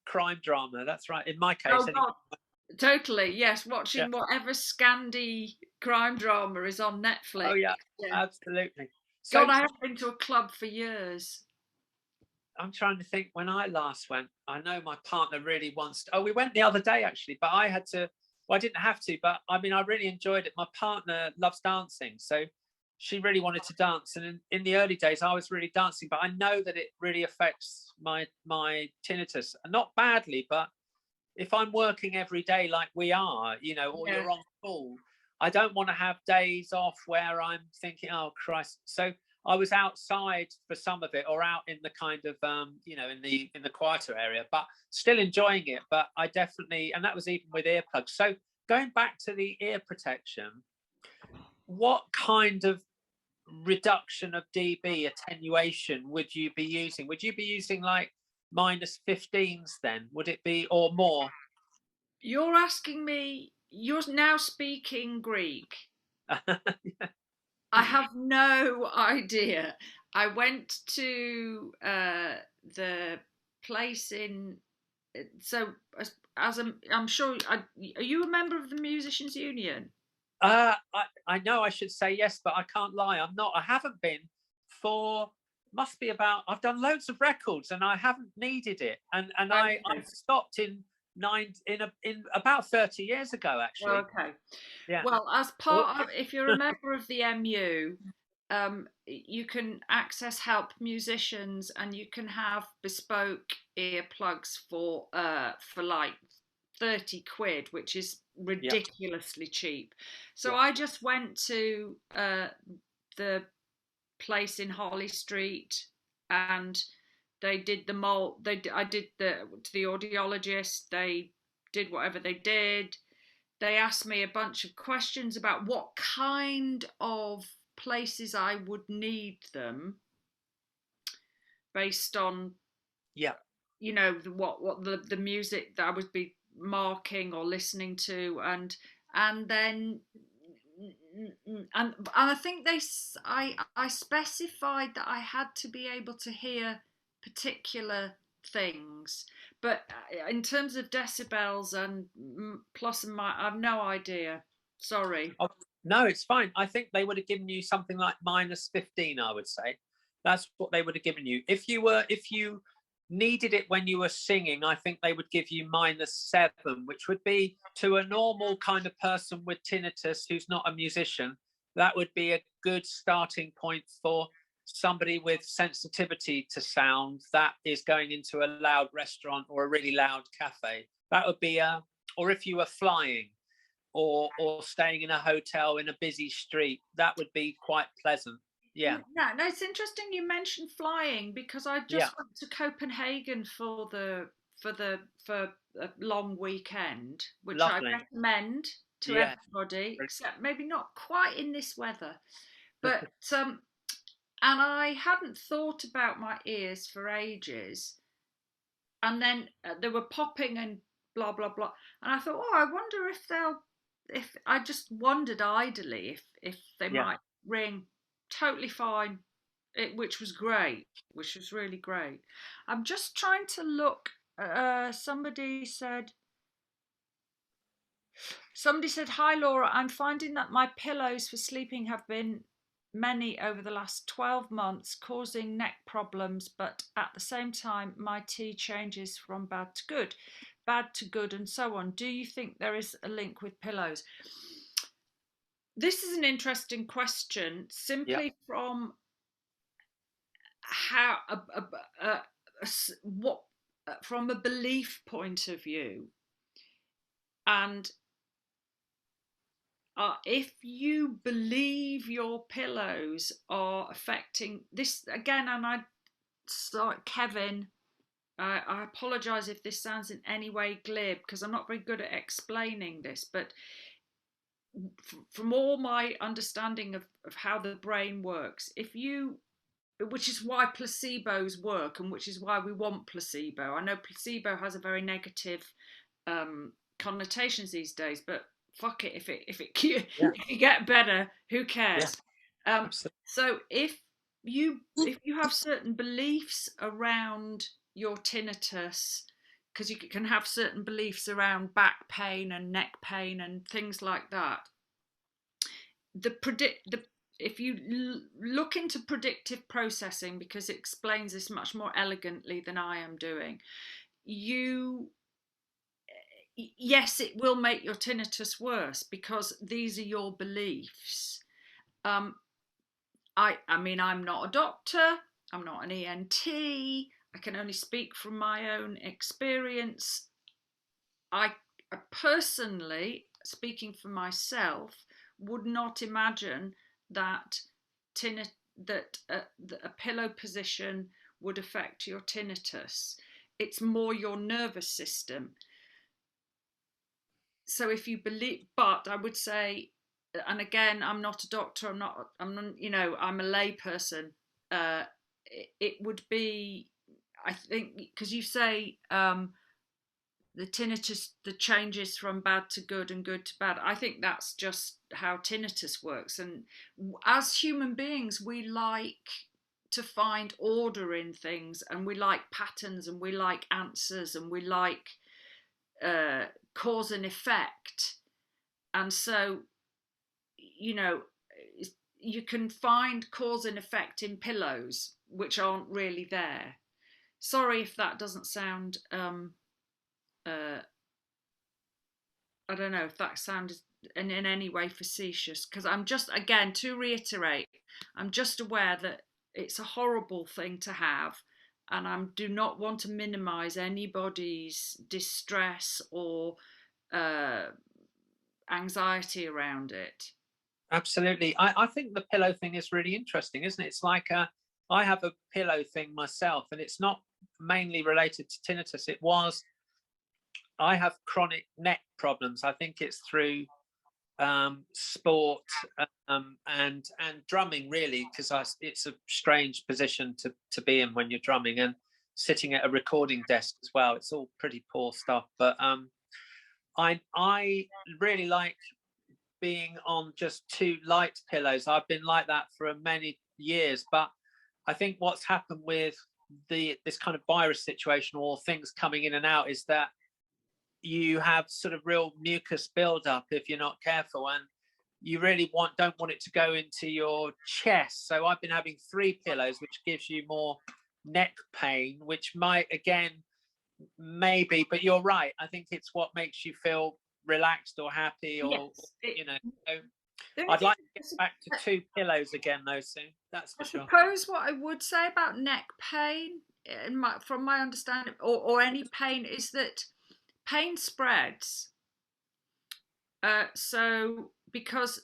crime drama. That's right. In my case, Oh anyway. God, totally. Yes, Yeah. watching whatever Scandi crime drama is on Netflix. Oh yeah, absolutely. God, I haven't been to a club for years. I'm trying to think when I last went. I know my partner really wants to. Oh, we went the other day actually, but I had to. Well, I didn't have to, but I mean, I really enjoyed it. My partner loves dancing, so she really wanted to dance. And in the early days, I was really dancing, but I know that it really affects my tinnitus, not badly, but if I'm working every day like we are, or you're on call, I don't want to have days off where I'm thinking, oh Christ. So I was outside for some of it, or out in the kind of in the quieter area, but still enjoying it. But I definitely, and that was even with earplugs. So going back to the ear protection, what kind of reduction of dB attenuation would you be using? Would you be using like -15s then? Would it be, or more? You're asking me, you're now speaking Greek. Yeah. I have no idea. I went to the place in, so I'm sure, are you a member of the Musicians Union? I know I should say yes, but I can't lie. I'm not. I haven't been for must be about. I've done loads of records and I haven't needed it. And I stopped in about 30 years ago actually. Okay. Yeah. Well, as part of, if you're a member of the MU, you can access Help Musicians and you can have bespoke earplugs for like 30 quid, which is ridiculously cheap. So I just went to the place in Holly Street and they did the mold. I did to the audiologist. They did whatever they did. They asked me a bunch of questions about what kind of places I would need them based on what the music that I would be marking or listening to, and then and I think I specified that I had to be able to hear particular things, but in terms of decibels and plus and minus, I have no idea. Sorry. Oh, no, it's fine. I think they would have given you something like -15. I would say that's what they would have given you if you needed it when you were singing. I think they would give you -7, which would be, to a normal kind of person with tinnitus who's not a musician, that would be a good starting point for somebody with sensitivity to sound that is going into a loud restaurant or a really loud cafe. That would be or if you were flying or staying in a hotel in a busy street, that would be quite pleasant. Yeah. No, it's interesting you mentioned flying because I just went to Copenhagen for a long weekend, which Lovely. I recommend to everybody, except maybe not quite in this weather. But and I hadn't thought about my ears for ages, and then they were popping and blah blah blah, and I thought, oh, I wonder if I just wondered idly if they might ring. Totally fine, which was great, which was really great. I'm just trying to look. Somebody said, hi Laura, I'm finding that my pillows for sleeping have been many over the last 12 months, causing neck problems, but at the same time my tea changes from bad to good. bad to good and so on. Do you think there is a link with pillows? This is an interesting question, simply from how what from a belief point of view, and if you believe your pillows are affecting this again, and I saw Kevin, I apologize if this sounds in any way glib, because I'm not very good at explaining this, but from all my understanding of how the brain works, which is why placebos work, and which is why we want placebo. I know placebo has a very negative connotations these days, but fuck it, if you get better, who cares? So if you have certain beliefs around your tinnitus, because you can have certain beliefs around back pain and neck pain and things like that, if you look into predictive processing, because it explains this much more elegantly than I am doing, yes, it will make your tinnitus worse because these are your beliefs. I mean, I'm not a doctor, I'm not an ENT, I can only speak from my own experience. I personally, speaking for myself, would not imagine that a pillow position would affect your tinnitus. It's more your nervous system. So if you believe, but I would say, and again, I'm not a doctor, I'm not, you know, I'm a lay person. It would be, I think, because you say the tinnitus, the changes from bad to good and good to bad. I think that's just how tinnitus works. And as human beings, we like to find order in things, and we like patterns, and we like answers, and we like cause and effect. And so, you know, you can find cause and effect in pillows which aren't really there. Sorry if that doesn't sound I don't know if that sounded in any way facetious, because I'm just, again, to reiterate, I'm just aware that it's a horrible thing to have, and I do not want to minimize anybody's distress or anxiety around it. Absolutely. I think the pillow thing is really interesting, isn't it? It's like I have a pillow thing myself, and it's not mainly related to tinnitus. I have chronic neck problems. I think it's through sport and drumming, really, because it's a strange position to be in when you're drumming and sitting at a recording desk as well. It's all pretty poor stuff. But I really like being on just two light pillows. I've been like that for many years, but I think what's happened with this kind of virus situation, or things coming in and out, is that you have sort of real mucus buildup if you're not careful, and you really don't want it to go into your chest. So I've been having 3 pillows, which gives you more neck pain, which might, again, maybe, but you're right, I think it's what makes you feel relaxed or happy, or yes, you know. So I'd like to get back to 2 pillows again though soon, that's for sure. I suppose what I would say about neck pain, from my understanding, or any pain, is that pain spreads. So because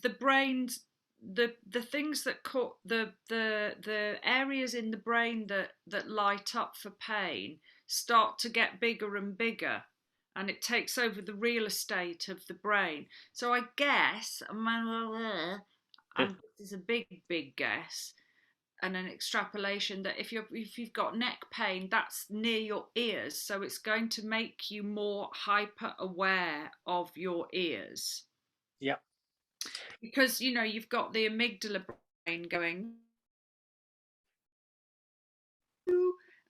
the brain's the things that the areas in the brain that light up for pain start to get bigger and bigger, and it takes over the real estate of the brain. So I guess, and this is a big guess and an extrapolation, that if you've got neck pain, that's near your ears, so it's going to make you more hyper aware of your ears. Yep. Because, you know, you've got the amygdala brain going,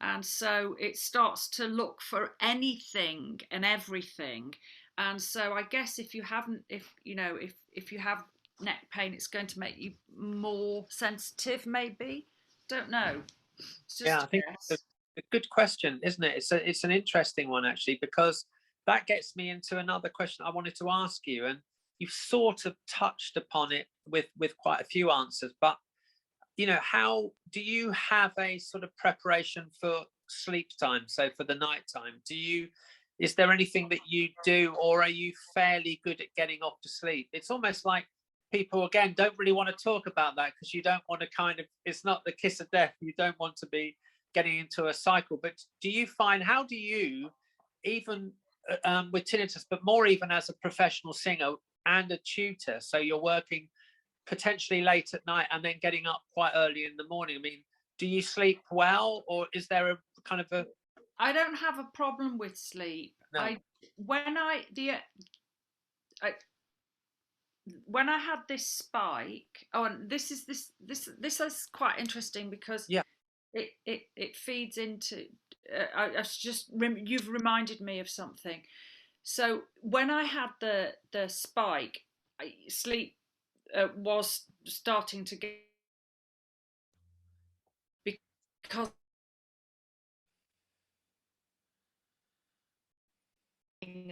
and so it starts to look for anything and everything. And so I guess if you have neck pain, it's going to make you more sensitive, maybe. Don't know. Yeah, I think a good question, isn't it? It's an interesting one, actually, because that gets me into another question I wanted to ask you, and you've sort of touched upon it with quite a few answers. But how do you have a sort of preparation for sleep time? So for the night time, is there anything that you do, or are you fairly good at getting off to sleep? It's almost like people, again, don't really want to talk about that because you don't want to it's not the kiss of death. You don't want to be getting into a cycle. But how do you, even with tinnitus, but more even as a professional singer and a tutor, so you're working potentially late at night and then getting up quite early in the morning. I mean, do you sleep well, or is there a kind of a... I don't have a problem with sleep. No. When I had this spike, and this is quite interesting because it feeds into you've reminded me of something. So when I had the spike, sleep was starting to get, because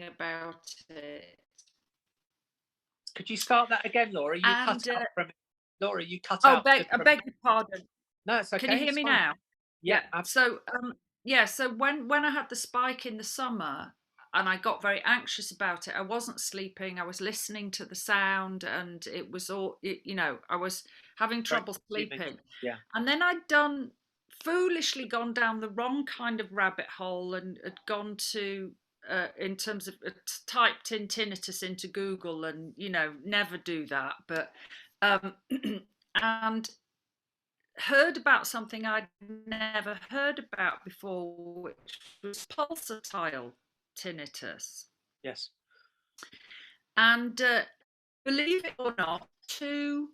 about it. Could you start that again, Laura? You cut out from it. Laura, you cut out. I beg your pardon. No, it's okay. Can you hear me now? Yeah. So so when I had the spike in the summer and I got very anxious about it, I wasn't sleeping. I was listening to the sound, and it was all, I was having trouble sleeping. Yeah. And then I'd foolishly gone down the wrong kind of rabbit hole and had gone to, in terms of, typed in tinnitus into Google, and never do that, but and heard about something I'd never heard about before, which was pulsatile tinnitus. Yes. And believe it or not, 2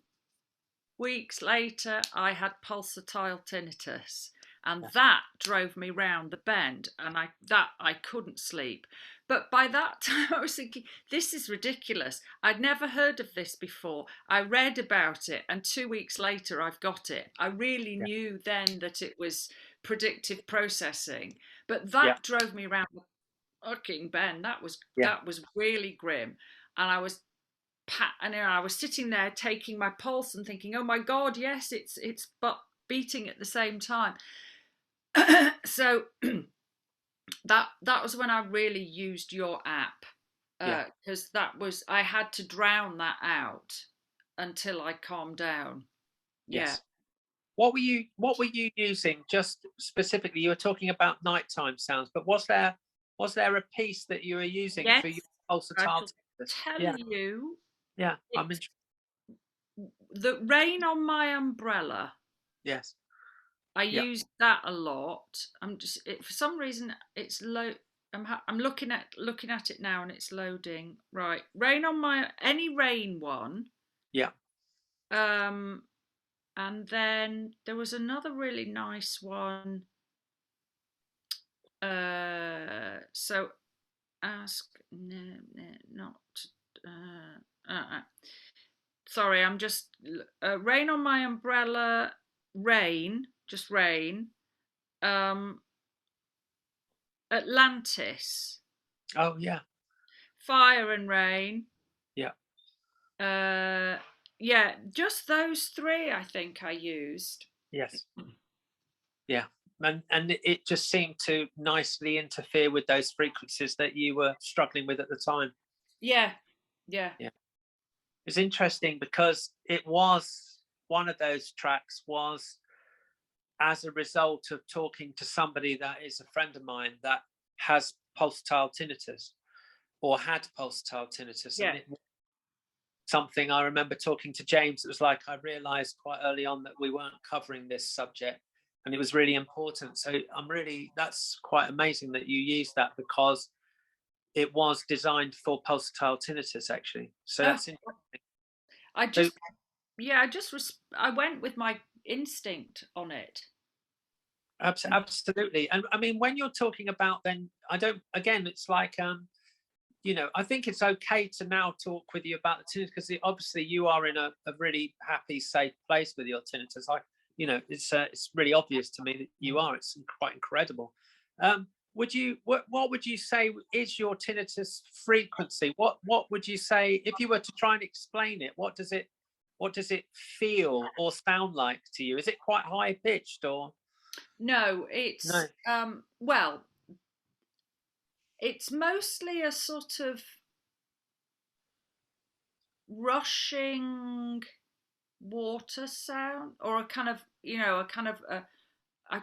weeks later, I had pulsatile tinnitus, and that drove me round the bend, and I couldn't sleep. But by that time, I was thinking, this is ridiculous. I'd never heard of this before. I read about it, and 2 weeks later, I've got it. I really knew then that it was predictive processing, but that drove me around the fucking bend. That was really grim, and I was sitting there taking my pulse and thinking, oh my God, yes, it's but beating at the same time. So that was when I really used your app, because I had to drown that out until I calmed down. Yes. What were you using, just specifically? You were talking about nighttime sounds, but was there a piece that you were using for your pulsatile? Tell you. Yeah, I'm interested. The rain on my umbrella. Yes. I used that a lot. For some reason it's low. I'm looking at it now, and it's loading. Right, rain on any rain one. Yeah. And then there was another really nice one. So ask not. Sorry, I'm just rain on my umbrella. Rain, just rain. Atlantis. Oh yeah. Fire and Rain. Yeah. Yeah, just those 3 I think I used. Yes. Yeah. And it just seemed to nicely interfere with those frequencies that you were struggling with at the time. Yeah. It's interesting because it was one of those tracks was as a result of talking to somebody that is a friend of mine that has pulsatile tinnitus, or had pulsatile tinnitus. Yeah. And it was something I remember talking to James. It was like, I realized quite early on that we weren't covering this subject, and it was really important. So that's quite amazing that you used that, because it was designed for pulsatile tinnitus, actually. So that's interesting. I went with my instinct on it. Absolutely. And I mean, when you're talking about, then it's like, I think it's okay to now talk with you about the tinnitus, because obviously you are in a really happy, safe place with your tinnitus. you know, it's really obvious to me that you are. It's quite incredible. What would you say is your tinnitus frequency? What would you say if you were to try and explain it? What does it feel or sound like to you? Is it quite high pitched or? No, it's No. well, it's mostly a sort of rushing water sound, or a kind of, I,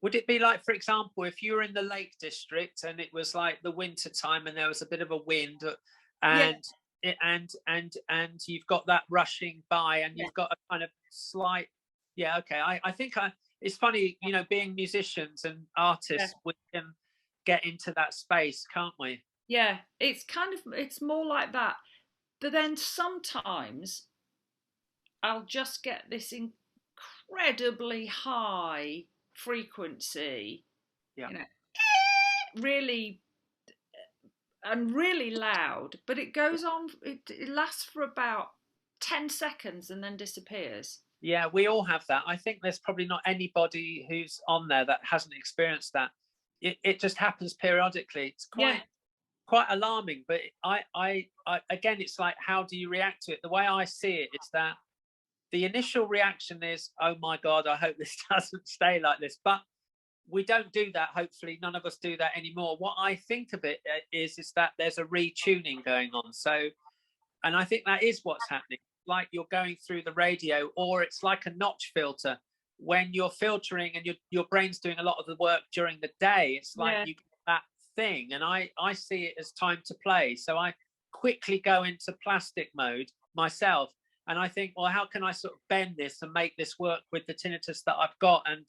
Would it be like, for example, if you were in the Lake District and it was like the winter time and there was a bit of a wind, yeah, and and you've got that rushing by, and yeah, you've got a kind of slight, yeah, okay. I think it's funny, you know, being musicians and yeah, artists, we can get into that space, can't we? yeah. It's more like that. But then sometimes I'll just get this incredibly high frequency, Yeah. you know, really, and really loud, but it goes on, it lasts for about 10 seconds and then disappears. Yeah, we all have that. I think there's probably not anybody who's on there that hasn't experienced that. It just happens periodically. It's Yeah, quite alarming, but I again, it's like, how do you react to it? The way I see it is that the initial reaction is, oh my God, I hope this doesn't stay like this. But we don't do that. Hopefully none of us do that anymore. What I think of it is that there's a retuning going on. So, and I think that is what's happening. Like you're going through the radio, or it's like a notch filter. When you're filtering and your brain's doing a lot of the work during the day, it's like yeah, you get that thing. And I see it as time to play. So I quickly go into plastic mode myself. And I think, well, how can I sort of bend this and make this work with the tinnitus that I've got? And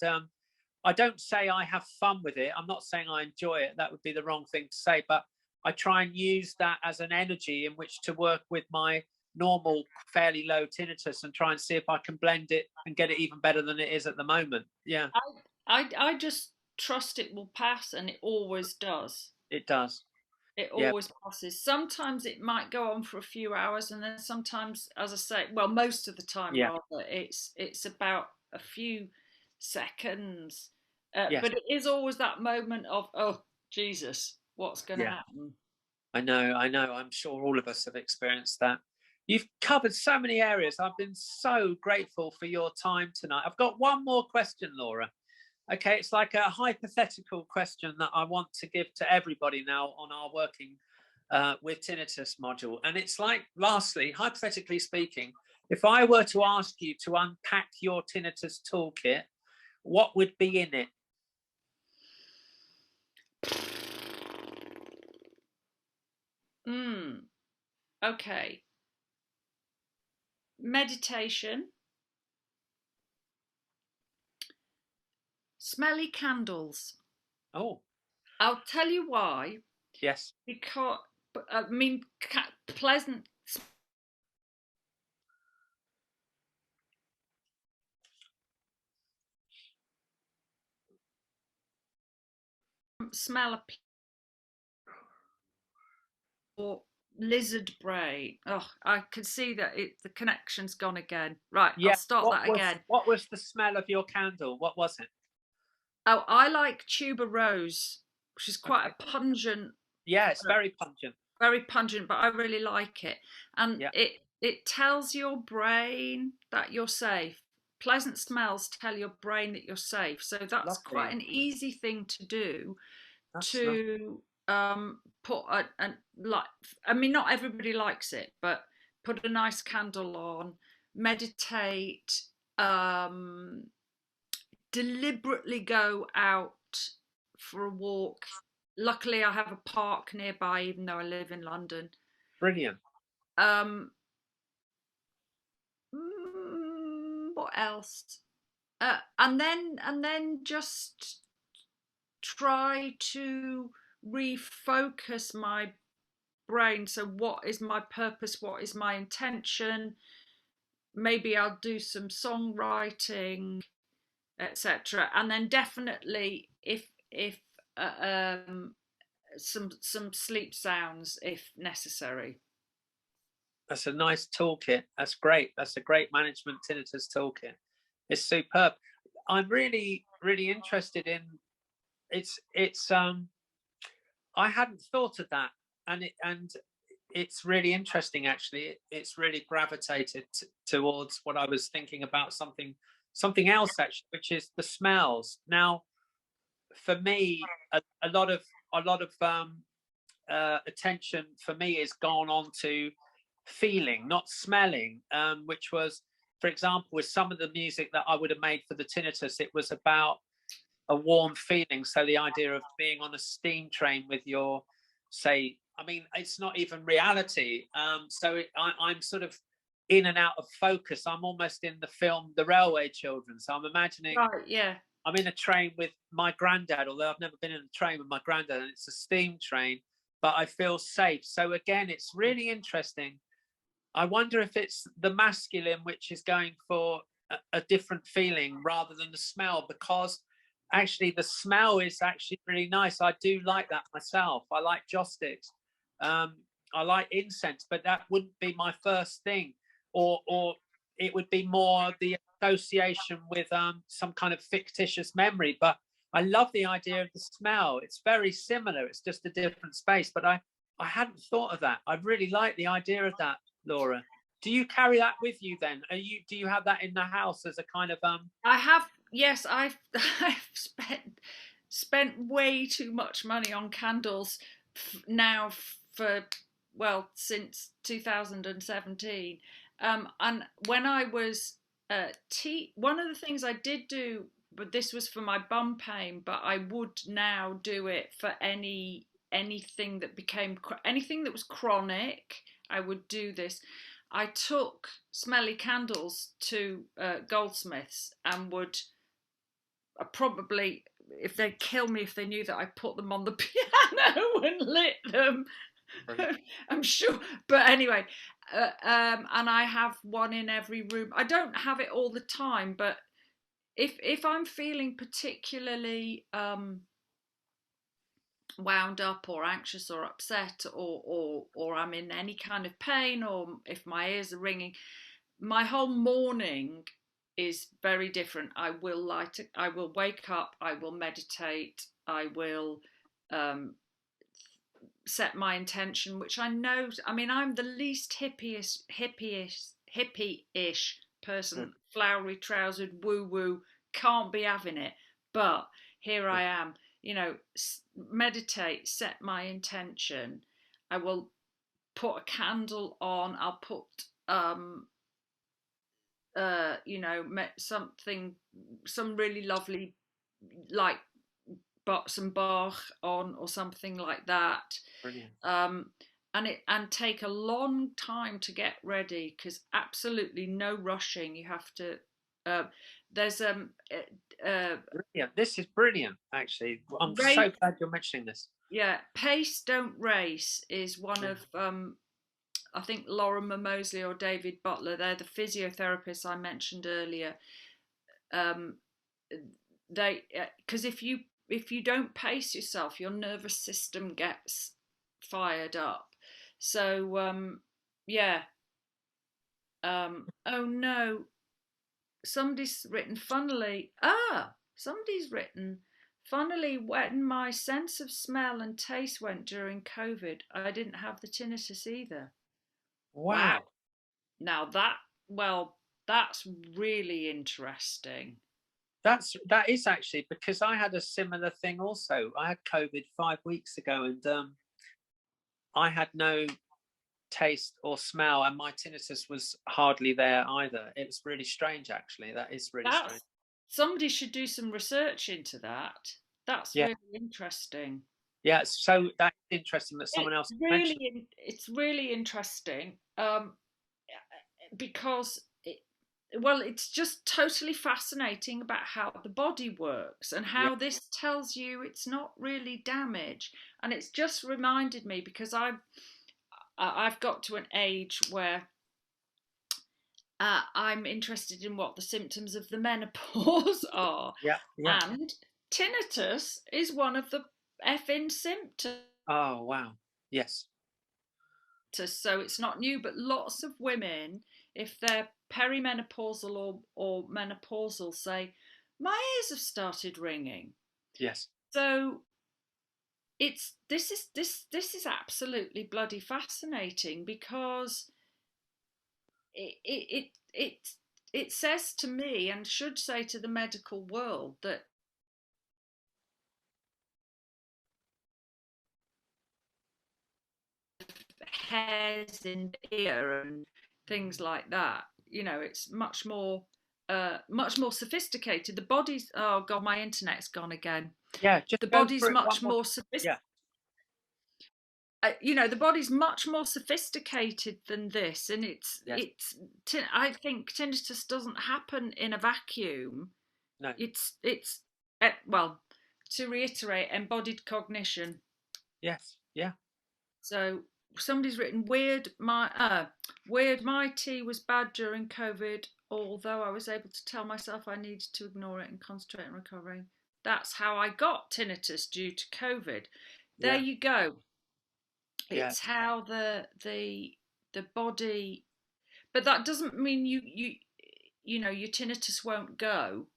I don't say I have fun with it. I'm not saying I enjoy it. That would be the wrong thing to say. But I try and use that as an energy in which to work with my normal, fairly low tinnitus and try and see if I can blend it and get it even better than it is at the moment. Yeah, I just trust it will pass, and it always does. it does. It Yeah, always passes. Sometimes it might go on for a few hours, and then sometimes, as I say, well, most of the time yeah, rather, it's about a few seconds. yes, But it is always that moment of, oh Jesus, what's going to yeah. happen? I know, I know. I'm sure all of us have experienced that. You've covered so many areas. I've been so grateful for your time tonight. I've got one more question, Laura. Okay, it's like a hypothetical question that I want to give to everybody now on our Working with Tinnitus module. And it's like, lastly, hypothetically speaking, if I were to ask you to unpack your tinnitus toolkit, what would be in it? Okay. Meditation, smelly candles. Oh, I'll tell you why. yes. Because, I mean, pleasant smell of or lizard brain. Oh, I can see that the connection's gone again. Right, I'll Yeah. start that again. What was the smell of your candle? What was it? Oh, I like tuberose, which is quite Okay. a pungent, Yeah, it's very pungent. very pungent, but I really like it. And Yeah, it tells your brain that you're safe. Pleasant smells tell your brain that you're safe. So that's quite lovely. an easy thing to do, That's lovely. to put like, I mean, not everybody likes it, but put a nice candle on, meditate, deliberately go out for a walk. Luckily I have a park nearby, even though I live in London. Brilliant. um what else? And then just try to refocus my brain. So what is my purpose, what is my intention? Maybe I'll do some songwriting, etc. And then definitely, if some sleep sounds if necessary. That's a nice toolkit. That's great. That's a great management tinnitus toolkit. It's superb. I'm really, really interested in it's I hadn't thought of that, and it's really interesting actually. It's really gravitated towards what I was thinking about, something else actually, which is the smells. Now, for me, a lot of attention for me is gone on to feeling, not smelling, which was, for example, with some of the music that I would have made for the tinnitus, it was about a warm feeling. So the idea of being on a steam train with your, say, I mean, it's not even reality. I'm sort of in and out of focus. I'm almost in the film The Railway Children. So I'm imagining, Right, yeah. I'm in a train with my granddad, although I've never been in a train with my granddad, and it's a steam train, but I feel safe. So again, it's really interesting. I wonder if it's the masculine which is going for a different feeling rather than the smell, because actually the smell is actually really nice. I do like that myself. I like joss sticks. I like incense, but that wouldn't be my first thing. Or it would be more the association with some kind of fictitious memory. But I love the idea of the smell. It's very similar. It's just a different space. But I hadn't thought of that. I really like the idea of that, Laura. Do you carry that with you then? Do you have that in the house as a kind of I have, yes, I've I've spent way too much money on candles now for, well, since 2017. And when I was one of the things I did do, but this was for my bum pain, but I would now do it for anything that was chronic. I would do this. I took smelly candles to goldsmiths and would probably, if they'd kill me if they knew that I put them on the piano and lit them. I'm sure. But anyway, and I have one in every room. I don't have it all the time, but if I'm feeling particularly wound up or anxious or upset, or I'm in any kind of pain, or if my ears are ringing, my whole morning is very different. I will wake up, I will meditate, I will set my intention, which I know, I mean, I'm the least hippie-ish person, flowery trousered, woo-woo, can't be having it, but here I am, meditate, set my intention. I will put a candle on, I'll put some really lovely, like, some Bach on or something like that. Brilliant. And take a long time to get ready, because absolutely no rushing. You have to. There's brilliant. This is brilliant. Actually, I'm so glad you're mentioning this. Yeah, pace, don't race is one of I think Lauren Mosley or David Butler. They're the physiotherapists I mentioned earlier. Because if you don't pace yourself, your nervous system gets fired up. So oh no, somebody's written funnily, when my sense of smell and taste went during COVID, I didn't have the tinnitus either. Wow. Now that's really interesting. That is actually, because I had a similar thing also. I had COVID 5 weeks ago, and I had no taste or smell, and my tinnitus was hardly there either. It was really strange, actually. That is really strange. Somebody should do some research into that. That's really interesting. Yeah, so that's interesting that someone else mentioned. It's really interesting because it's just totally fascinating about how the body works and how this tells you it's not really damage. And it's just reminded me, because I've got to an age where I'm interested in what the symptoms of the menopause are. And tinnitus is one of the effing symptoms. Oh, wow. Yes. so it's not new, but lots of women, if they're perimenopausal or menopausal, say, my ears have started ringing. Yes. So this is absolutely bloody fascinating, because it says to me, and should say to the medical world, that hairs in the ear and things like that, it's much more sophisticated. The body's, oh god, my internet's gone again. Yeah, just The go body's through it much one more. more sophisticated. Yeah. The body's much more sophisticated than this, and I think tinnitus doesn't happen in a vacuum. No. It's well, to reiterate, embodied cognition. Yes. Yeah. So somebody's written, weird my tea was bad during COVID, although I was able to tell myself I needed to ignore it and concentrate on recovering. That's how I got tinnitus, due to COVID. There you go. It's how the body, but that doesn't mean your tinnitus won't go,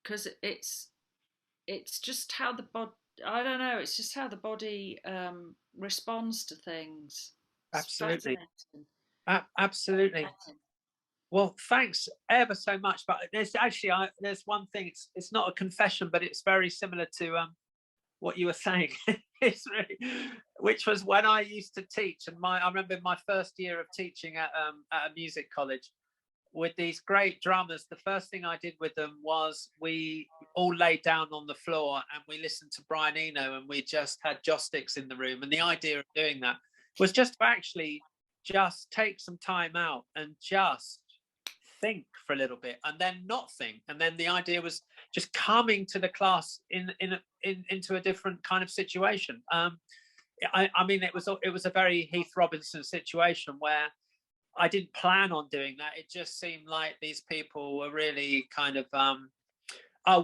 because it's just how the body, I don't know, it's just how the body responds to things. Absolutely. Absolutely. Well, thanks ever so much. But there's actually there's one thing. It's not a confession, but it's very similar to what you were saying. It's really, which was when I used to teach, and I remember my first year of teaching at a music college with these great drummers. The first thing I did with them was we all laid down on the floor and we listened to Brian Eno, and we just had joss sticks in the room. And the idea of doing that was just to actually just take some time out and just think for a little bit, and then not think. And then the idea was just coming to the class into a different kind of situation. I mean, it was a very Heath Robinson situation where I didn't plan on doing that. It just seemed like these people were really kind of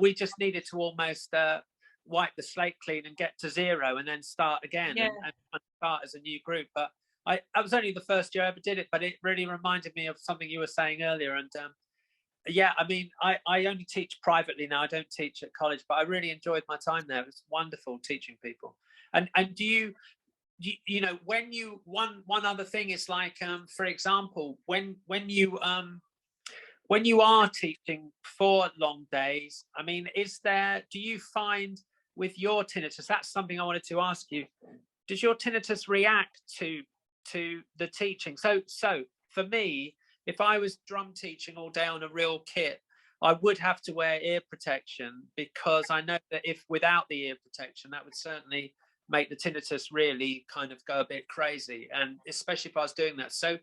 we just needed to almost wipe the slate clean and get to zero and then start again, and start as a new group. But I was only the first year I ever did it, but it really reminded me of something you were saying earlier. And I mean, I only teach privately now. I don't teach at college, but I really enjoyed my time there. It was wonderful teaching people. And do you know, when you, one other thing is like, for example, when you are teaching for long days, I mean, do you find with your tinnitus, that's something I wanted to ask you, does your tinnitus react to the teaching? So for me, if I was drum teaching all day on a real kit, I would have to wear ear protection, because I know that if without the ear protection, that would certainly make the tinnitus really kind of go a bit crazy, and especially if I was doing that. So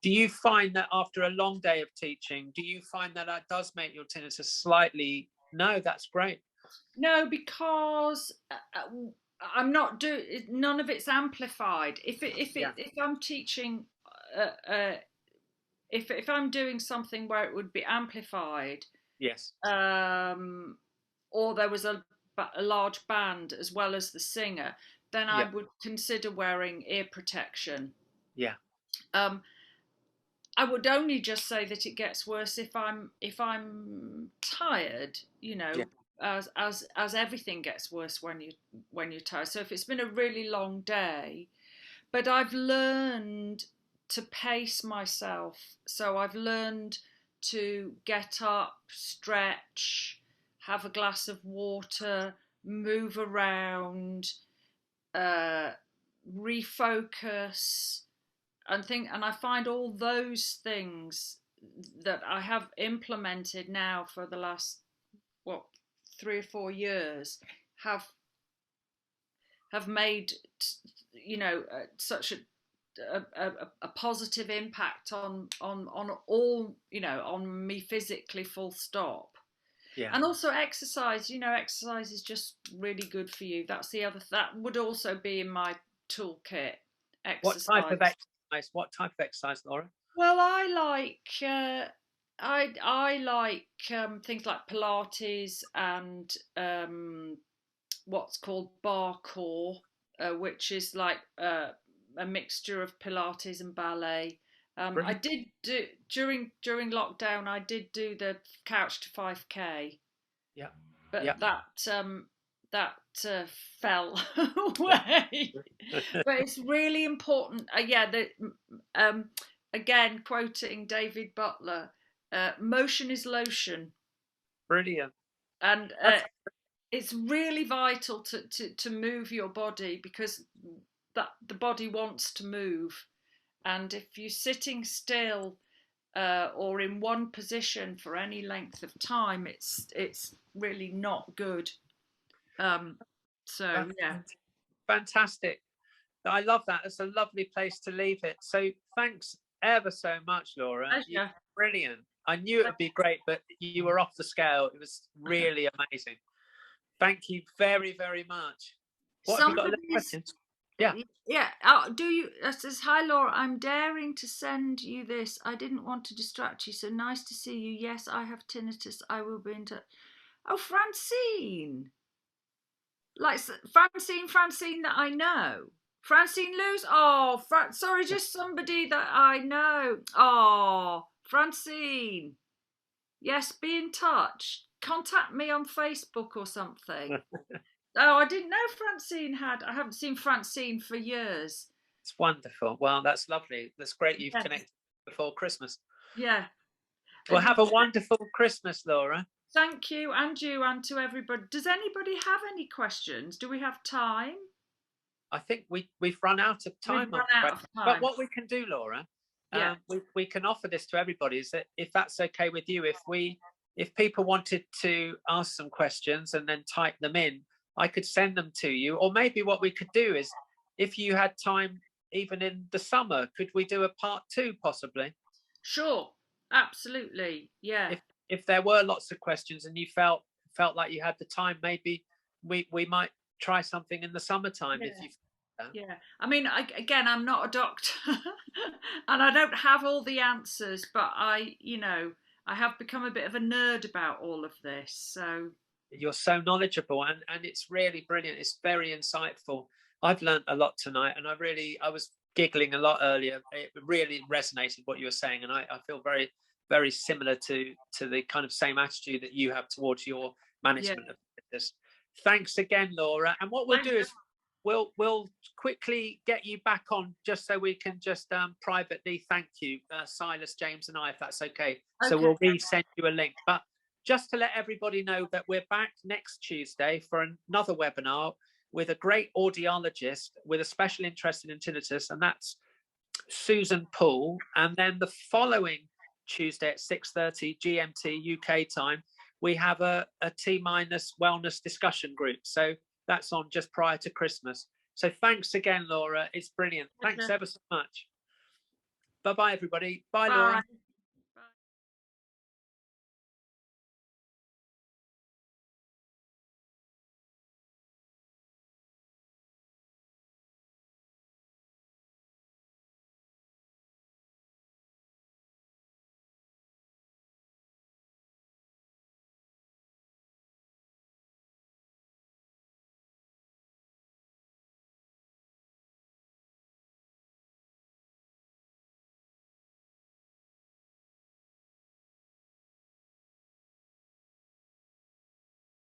do you find that after a long day of teaching, do you find that that does make your tinnitus slightly? No, that's great. No, because I'm not doing, none of it's amplified. If I'm teaching, if I'm doing something where it would be amplified, yes, or there was a large band as well as the singer, then I would consider wearing ear protection. Yeah. I would only just say that it gets worse if I'm tired, as everything gets worse when you're tired. So if it's been a really long day, but I've learned to pace myself. So I've learned to get up, stretch, have a glass of water, move around, refocus, and I find all those things that I have implemented now for the last 3 or 4 years have made such a positive impact on all, on me physically, full stop. Yeah. And also exercise, exercise is just really good for you. That's the other, that would also be in my toolkit. Exercise. What type of exercise? What type of exercise, Laura? Well, I like I like things like Pilates and what's called bar core, which is like a mixture of Pilates and ballet. I Brilliant. did do during lockdown. I did do the couch to 5K. Yeah. But Yeah. that fell away. But it's really important. Again, quoting David Butler, motion is lotion. Brilliant. And it's really vital to move your body, because that the body wants to move. And if you're sitting still or in one position for any length of time, it's really not good. So yeah. Fantastic. I love that. It's a lovely place to leave it. So thanks ever so much, Laura. You're brilliant. I knew it would be great, but you were off the scale. It was really amazing. Thank you very, very much. What have you got? Questions? Yeah. Yeah. Do you? It says, hi, Laura. I'm daring to send you this. I didn't want to distract you. So nice to see you. Yes, I have tinnitus. I will be in touch. Oh, Francine. Like Francine that I know. Francine Lewis. Oh, sorry, just somebody that I know. Oh, Francine. Yes, be in touch. Contact me on Facebook or something. Oh, I didn't know Francine had. I haven't seen Francine for years. It's wonderful. Well, that's lovely. That's great you've connected before Christmas. Yeah. Well, have a wonderful Christmas, Laura. Thank you, and you, and to everybody. Does anybody have any questions? Do we have time? I think we've run out of time. But what we can do, Laura, we can offer this to everybody, is that if that's okay with you, if people wanted to ask some questions and then type them in, I could send them to you. Or maybe what we could do is, if you had time, even in the summer, could we do a part 2 possibly? Sure, absolutely, yeah. If there were lots of questions and you felt like you had the time, maybe we might try something in the summertime. If you I mean, again, I'm not a doctor and I don't have all the answers, but I have become a bit of a nerd about all of this. So you're so knowledgeable, and it's really brilliant. It's very insightful. I've learned a lot tonight, and I was giggling a lot earlier. It really resonated what you were saying, and I feel very, very similar to the kind of same attitude that you have towards your management of this. Thanks again, Laura. And what we'll do is we'll quickly get you back on, just so we can just privately thank you, Silas, James and I, if that's okay. So we'll resend you a link. But just to let everybody know that we're back next Tuesday for another webinar with a great audiologist with a special interest in tinnitus, and that's Susan Poole. And then the following Tuesday at 6:30 GMT UK time, we have a T-minus wellness discussion group. So that's on just prior to Christmas. So thanks again, Laura. It's brilliant. Thanks ever so much. Bye-bye, everybody. Bye, Laura.